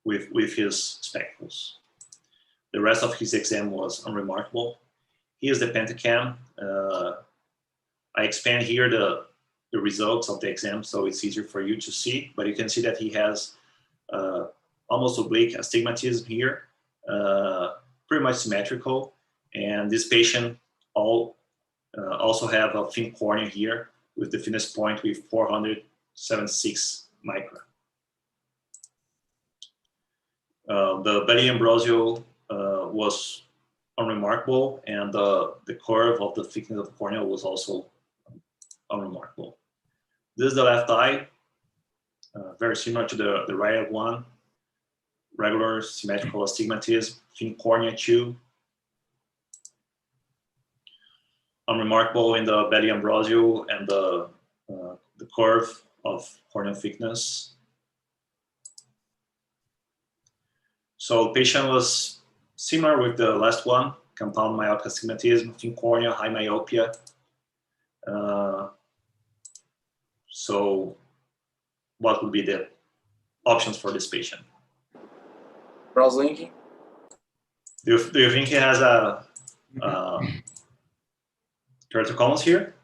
with his spectacles. The rest of his exam was unremarkable. Here's the pentacam. I expand here the results of the exam so it's easier for you to see, but you can see that he has almost oblique astigmatism here, pretty much symmetrical. And this patient also have a thin cornea here with the thinnest point with 476 micron. The Belli Ambrosio was unremarkable, and the curve of the thickness of the cornea was also unremarkable. This is the left eye, very similar to the right one. Regular symmetrical astigmatism, thin cornea too. Unremarkable in the Belli Ambrosio and the curve of corneal thickness. So the patient was similar with the last one, compound myopic astigmatism, thin cornea, high myopia. So what would be the options for this patient? Browse linking. Do you think he has a keratoconus here?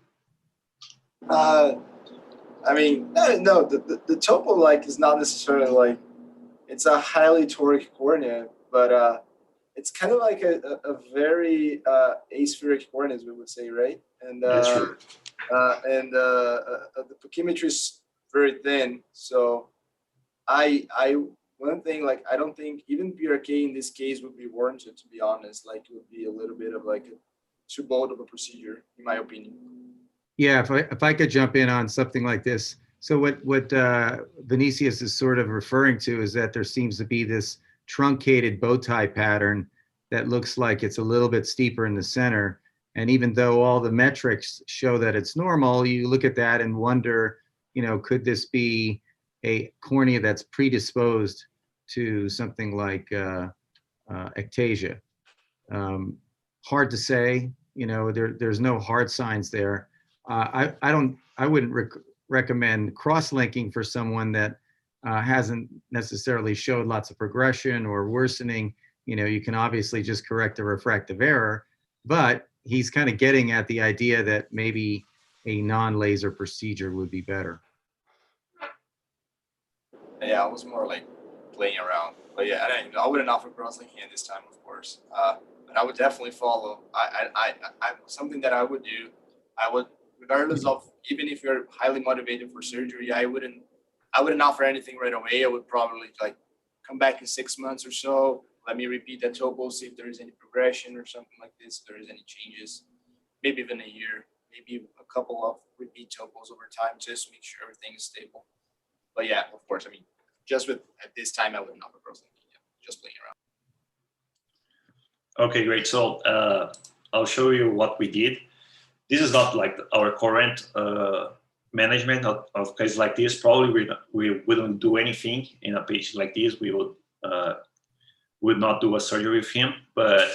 I mean, no, the topo like is not necessarily like, it's a highly toric cornea, but it's kind of like a very aspheric cornea, as we would say, right? And That's true. The pachymetry is very thin. So one thing, like, I don't think even PRK in this case would be warranted, to be honest. Like, it would be a little bit of like a too bold of a procedure, in my opinion. Yeah, if I could jump in on something like this. So what Vinicius is sort of referring to is that there seems to be this truncated bow tie pattern that looks like it's a little bit steeper in the center. And even though all the metrics show that it's normal, you look at that and wonder, you know, could this be a cornea that's predisposed to something like ectasia? Hard to say. You know, there's no hard signs there. I wouldn't recommend cross-linking for someone that hasn't necessarily showed lots of progression or worsening. You know, you can obviously just correct a refractive error, but he's kind of getting at the idea that maybe a non-laser procedure would be better. Yeah, I was more like playing around, but yeah, I wouldn't offer cross-linking at this time, of course. But I would definitely follow. I something that I would do. I would, regardless of, even if you're highly motivated for surgery, I wouldn't offer anything right away. I would probably like come back in 6 months or so. Let me repeat that topo, see if there is any progression or something like this. If there is any changes, maybe even a year, maybe a couple of repeat topos over time, just to make sure everything is stable. But yeah, of course, I mean, just at this time, I wouldn't offer cross-linking. Yeah, just playing around. Okay, great. So I'll show you what we did. This is not like our current management of cases like this. Probably we wouldn't do anything in a patient like this. We would not do a surgery with him. But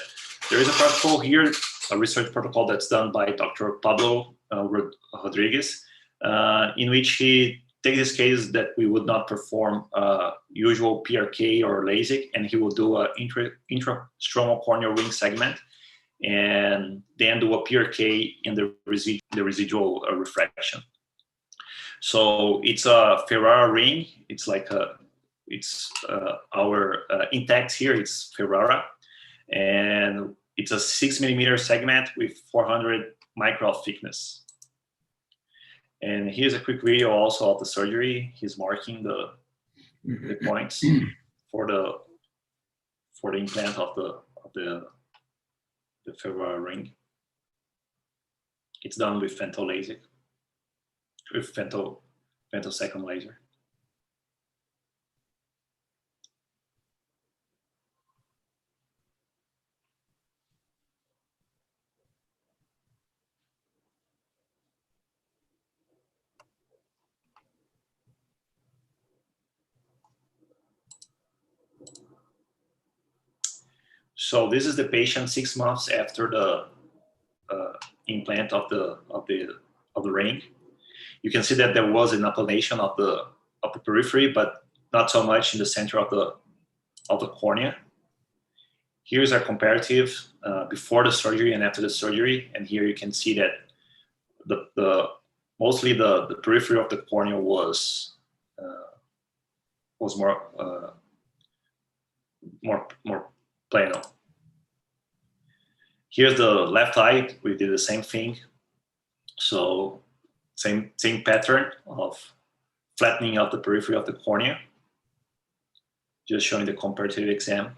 there is a protocol here, a research protocol that's done by Dr. Pablo Rodriguez, in which he takes this case that we would not perform usual PRK or LASIK, and he will do an intrastromal corneal ring segment, and then do a PRK in the residual refraction. So it's a Ferrara ring. It's like our index here. It's Ferrara, and it's a 6 millimeter segment with 400 micron thickness. And here's a quick video also of the surgery. He's marking the points for the implant of the Ferrara ring. It's done with femto LASIK, with femtosecond laser. So this is the patient 6 months after the implant of the ring. You can see that there was an applanation of the periphery, but not so much in the center of the cornea. Here's our comparative before the surgery and after the surgery, and here you can see that mostly the periphery of the cornea was more plano. Here's the left eye. We did the same thing. So same pattern of flattening of the periphery of the cornea. Just showing the comparative exam.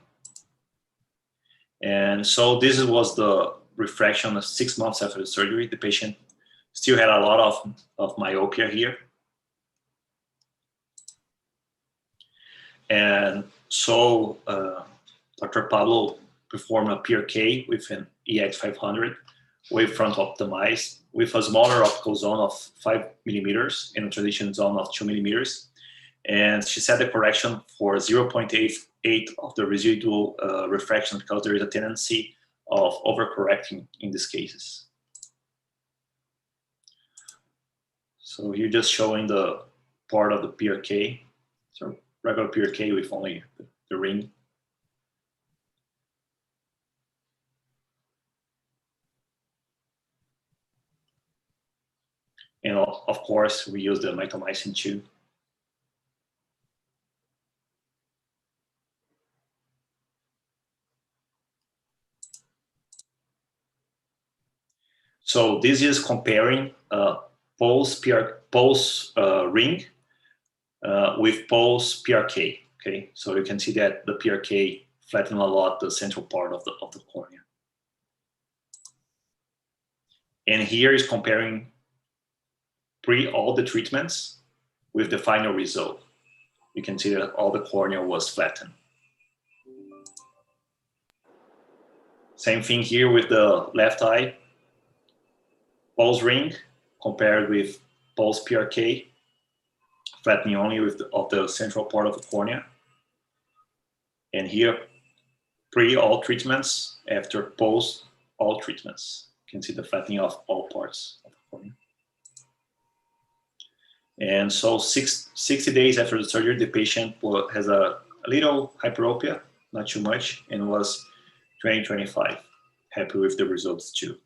And so this was the refraction of 6 months after the surgery. The patient still had a lot of myopia here. And so Dr. Pablo performed a PRK with an EX500 wavefront optimized with a smaller optical zone of 5 millimeters and a transition zone of 2 millimeters. And she set the correction for 0.88 of the residual refraction because there is a tendency of overcorrecting in these cases. So here just showing the part of the PRK. So regular PRK with only the ring. And of course, we use the mitomycin too. So this is comparing pulse ring with pulse PRK. Okay, so you can see that the PRK flatten a lot the central part of the cornea. And here is comparing all the treatments with the final result. You can see that all the cornea was flattened. Same thing here with the left eye. Pulse ring compared with pulse PRK, flattening only of the central part of the cornea. And here, pre all treatments, after post all treatments. You can see the flattening of all parts of the cornea. And so 60 days after the surgery, the patient has a little hyperopia, not too much, and was 20/25. Happy with the results too.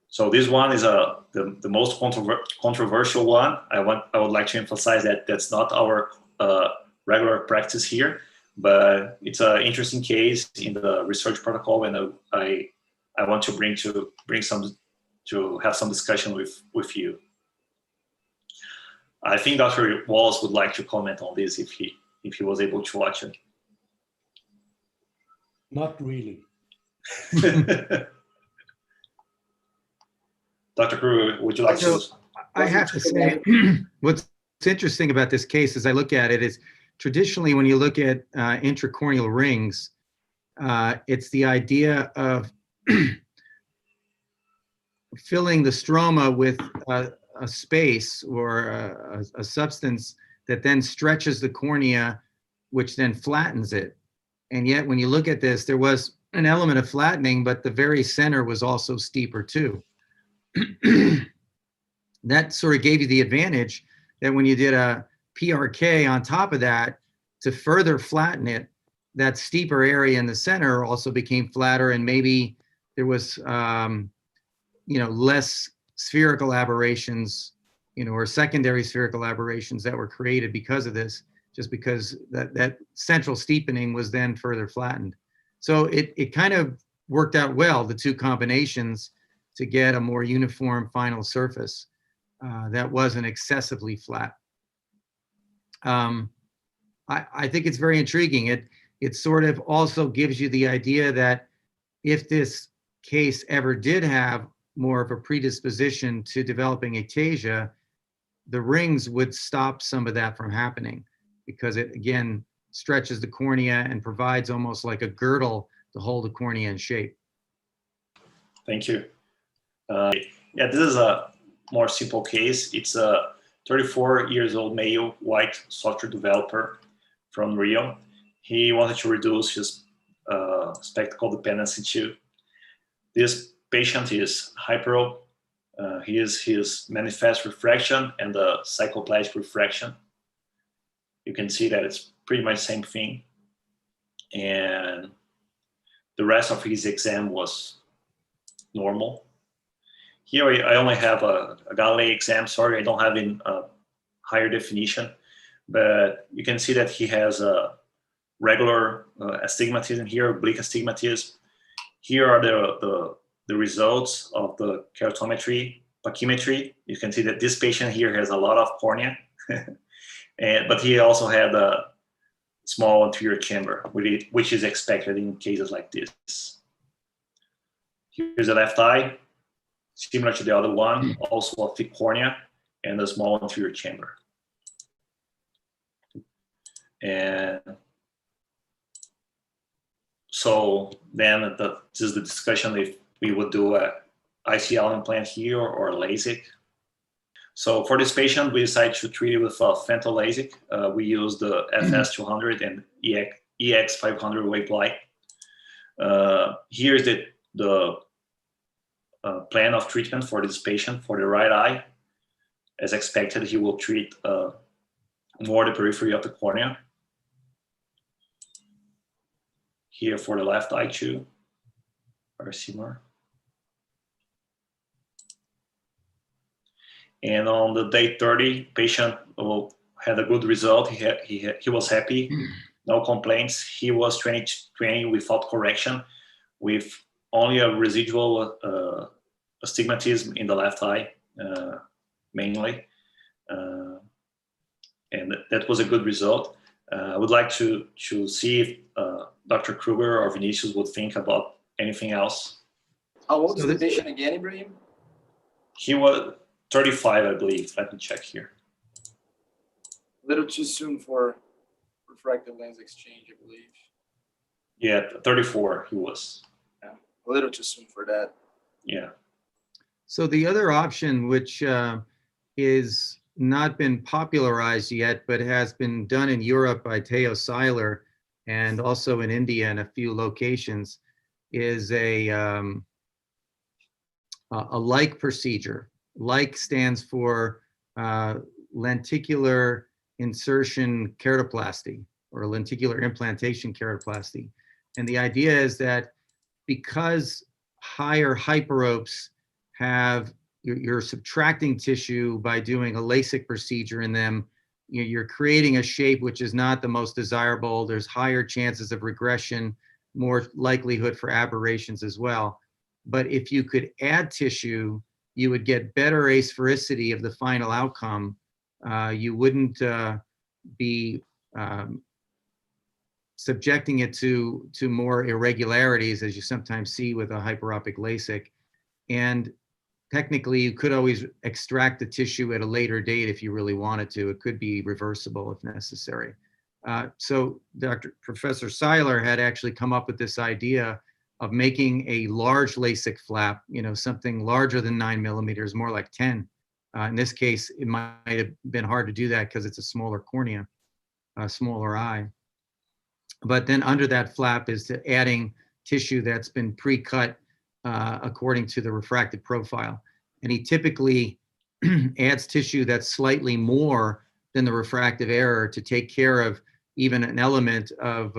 So this one is the most controversial one. I would like to emphasize that that's not our regular practice here, but it's an interesting case in the research protocol, and I want to have some discussion with you. I think Dr. Wallace would like to comment on this if he was able to watch it. Not really. Dr. Kruger, would you like to? I have to say, what's interesting about this case as I look at it is traditionally when you look at intracorneal rings, it's the idea of filling the stroma with a space or a substance that then stretches the cornea, which then flattens it. And yet when you look at this, there was an element of flattening, but the very center was also steeper too. That sort of gave you the advantage that when you did a PRK on top of that, to further flatten it, that steeper area in the center also became flatter, and maybe there was less spherical aberrations, or secondary spherical aberrations that were created because of this, just because that central steepening was then further flattened. So it kind of worked out well, the two combinations, to get a more uniform final surface that wasn't excessively flat. I think it's very intriguing. It sort of also gives you the idea that if this case ever did have more of a predisposition to developing ectasia, the rings would stop some of that from happening, because it, again, stretches the cornea and provides almost like a girdle to hold the cornea in shape. Thank you. Yeah, this is a more simple case. It's a 34-year-old male white software developer from Rio. He wanted to reduce his spectacle dependency too. This patient is hyperop. He is his manifest refraction and the cycloplastic refraction. You can see that it's pretty much the same thing. And the rest of his exam was normal. Here I only have a Galilei exam. Sorry, I don't have in higher definition, but you can see that he has a regular astigmatism here, oblique astigmatism. Here are the results of the keratometry, pachymetry. You can see that this patient here has a lot of cornea, but he also had a small anterior chamber, which is expected in cases like this. Here's the left eye, similar to the other one, also a thick cornea and a small anterior chamber. And so then this is the discussion if we would do a ICL implant here or LASIK. So for this patient, we decided to treat it with frontal LASIK. We use the FS200 and EX500 wave light. Here's the plan of treatment for this patient. For the right eye, as expected, he will treat more the periphery of the cornea. Here for the left eye too, very similar. And on the day 30, patient had a good result. He was happy, no complaints. He was 20/20 without correction, with only a residual astigmatism in the left eye, mainly. And that was a good result. I would like to see if Dr. Kruger or Vinicius would think about anything else. How old is the patient again, Ibrahim? He was 35, I believe. Let me check here. A little too soon for refractive lens exchange, I believe. Yeah, 34 he was. Yeah, a little too soon for that. Yeah. So the other option, which is not been popularized yet, but has been done in Europe by Theo Seiler and also in India in a few locations, is a like procedure. Like stands for lenticular insertion keratoplasty, or lenticular implantation keratoplasty. And the idea is that because higher hyperopes have, you're subtracting tissue by doing a LASIK procedure in them, you're creating a shape which is not the most desirable. There's higher chances of regression, more likelihood for aberrations as well. But if you could add tissue, you would get better asphericity of the final outcome. You wouldn't be subjecting it to more irregularities, as you sometimes see with a hyperopic LASIK. And technically, you could always extract the tissue at a later date if you really wanted to. It could be reversible if necessary. So Professor Seiler had actually come up with this idea of making a large LASIK flap, something larger than 9 millimeters, more like 10. In this case, it might have been hard to do that because it's a smaller cornea, a smaller eye. But then under that flap is adding tissue that's been pre-cut according to the refractive profile. And he typically adds tissue that's slightly more than the refractive error to take care of even an element of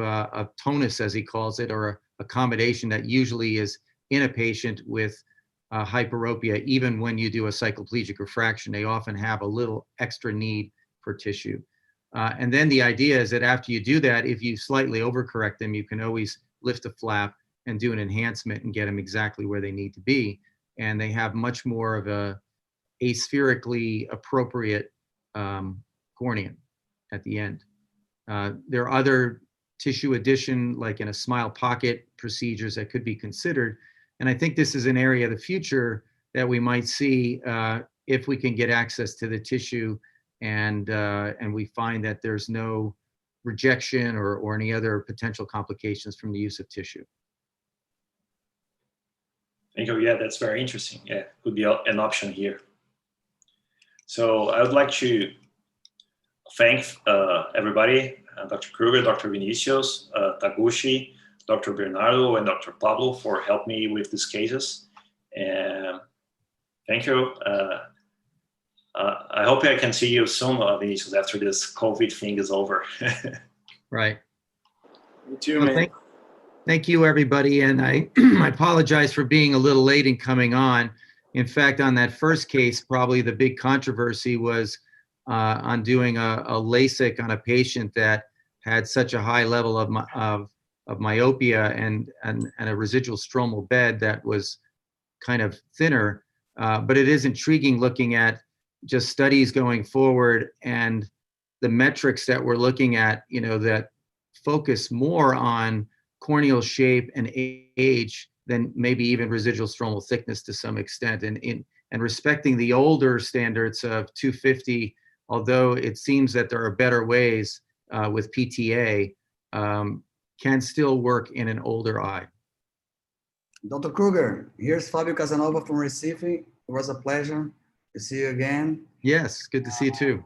tonus, as he calls it, or accommodation that usually is in a patient with hyperopia. Even when you do a cycloplegic refraction, they often have a little extra need for tissue. And then the idea is that after you do that, if you slightly overcorrect them, you can always lift the flap and do an enhancement and get them exactly where they need to be. And they have much more of a aspherically appropriate cornea at the end. There are other tissue addition, like in a smile pocket procedures, that could be considered. And I think this is an area of the future that we might see if we can get access to the tissue and we find that there's no rejection or any other potential complications from the use of tissue. Thank you. Yeah, that's very interesting. Yeah, could be an option here. So I would like to thank everybody, Dr. Kruger, Dr. Vinicius, Taguchi, Dr. Bernardo, and Dr. Pablo for helping me with these cases. And thank you. I hope I can see you soon, Vinicius, after this COVID thing is over. Right. Me too, man. Thank you, everybody. And I apologize for being a little late in coming on. In fact, on that first case, probably the big controversy was on doing a LASIK on a patient that had such a high level of myopia and a residual stromal bed that was kind of thinner. But it is intriguing looking at just studies going forward and the metrics that we're looking at, that focus more on corneal shape and age than maybe even residual stromal thickness to some extent. And respecting the older standards of 250, although it seems that there are better ways with PTA, can still work in an older eye. Dr. Kruger, here's Fabio Casanova from Recife. It was a pleasure to see you again. Yes, good to see you too.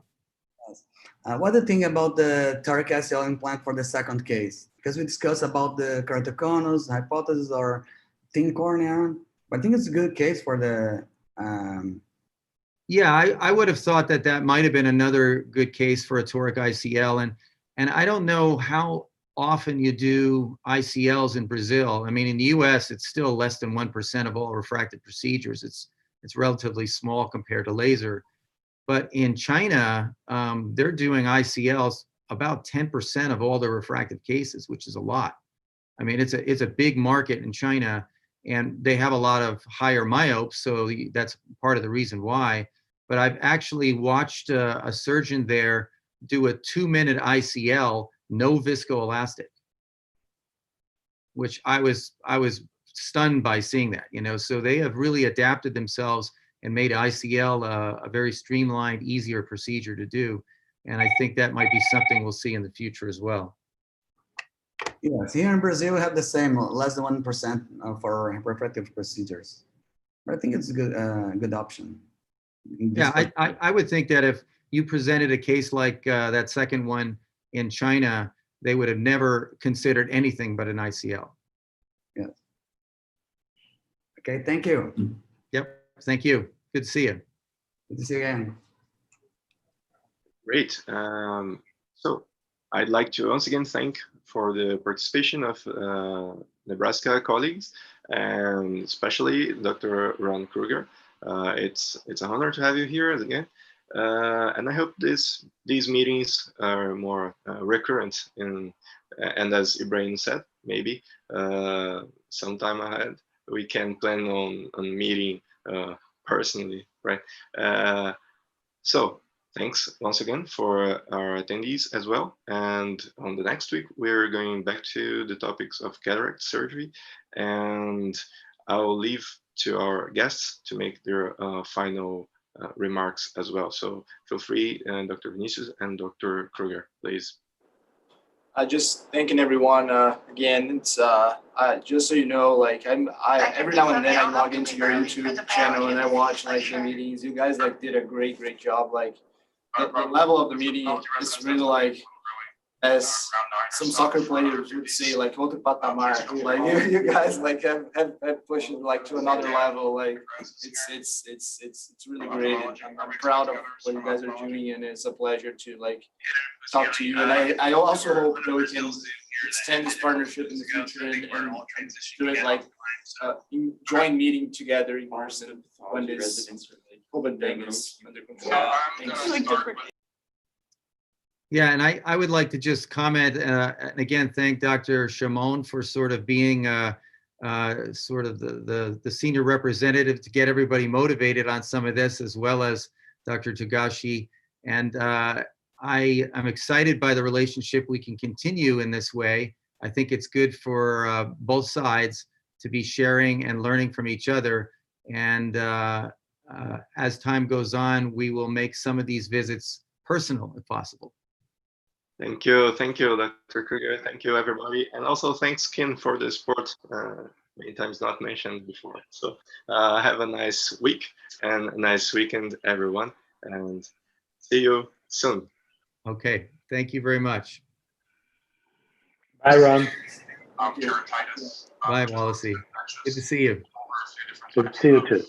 What do you think about the toric SL implant for the second case? Because we discussed about the keratoconus hypothesis or thin cornea. I think it's a good case for the... Yeah, I would have thought that might have been another good case for a toric ICL. And I don't know how often you do ICLs in Brazil. I mean, in the US, it's still less than 1% of all refractive procedures. It's relatively small compared to laser. But in China, they're doing ICLs about 10% of all the refractive cases, which is a lot. I mean, it's a big market in China, and they have a lot of higher myopes, so that's part of the reason why. But I've actually watched a surgeon there do a 2-minute ICL, no viscoelastic, which I was stunned by seeing that, you know. So they have really adapted themselves and made ICL a very streamlined, easier procedure to do. And I think that might be something we'll see in the future as well. Yes, here in Brazil, we have the same, less than 1% for refractive procedures. But I think it's a good option. Yeah, I would think that if you presented a case like that second one in China, they would have never considered anything but an ICL. Yes. Okay, thank you. Yep, thank you. Good to see you. Good to see you again. Great. So I'd like to once again thank for the participation of Nebraska colleagues, and especially Dr. Ron Kruger. It's an honor to have you here again. And I hope these meetings are more recurrent, and as Ibrahim said, maybe sometime ahead we can plan on meeting personally, right? So thanks once again for our attendees as well. And on the next week, we're going back to the topics of cataract surgery, and I'll leave to our guests to make their final remarks as well. So feel free, Dr. Vinicius and Dr. Kruger, please. Just thanking everyone again. It's just so you know, like every now and then I log into your YouTube channel and I watch like the meetings. You guys like did a great job. Like the level of the meeting is really like, as some soccer players would say, like outro patamar. Like you guys like have pushed it like to another level. Like it's really great. And I'm proud of what you guys are doing, and it's a pleasure to like talk to you. And I also hope that we can extend this partnership in the future and do it like joint meeting together in person when this COVID thing is under control. Yeah, and I would like to just comment and again thank Dr. Shimon for sort of being sort of the senior representative to get everybody motivated on some of this, as well as Dr. Togashi. And I'm excited by the relationship we can continue in this way. I think it's good for both sides to be sharing and learning from each other. And as time goes on, we will make some of these visits personal if possible. Thank you, Dr. Kruger. Thank you, everybody, and also thanks, Ken, for the support. Many times not mentioned before. So have a nice week and a nice weekend, everyone, and see you soon. Okay, thank you very much. Bye, Ron. Bye, Wallacey. Good to see you. Good to see you too.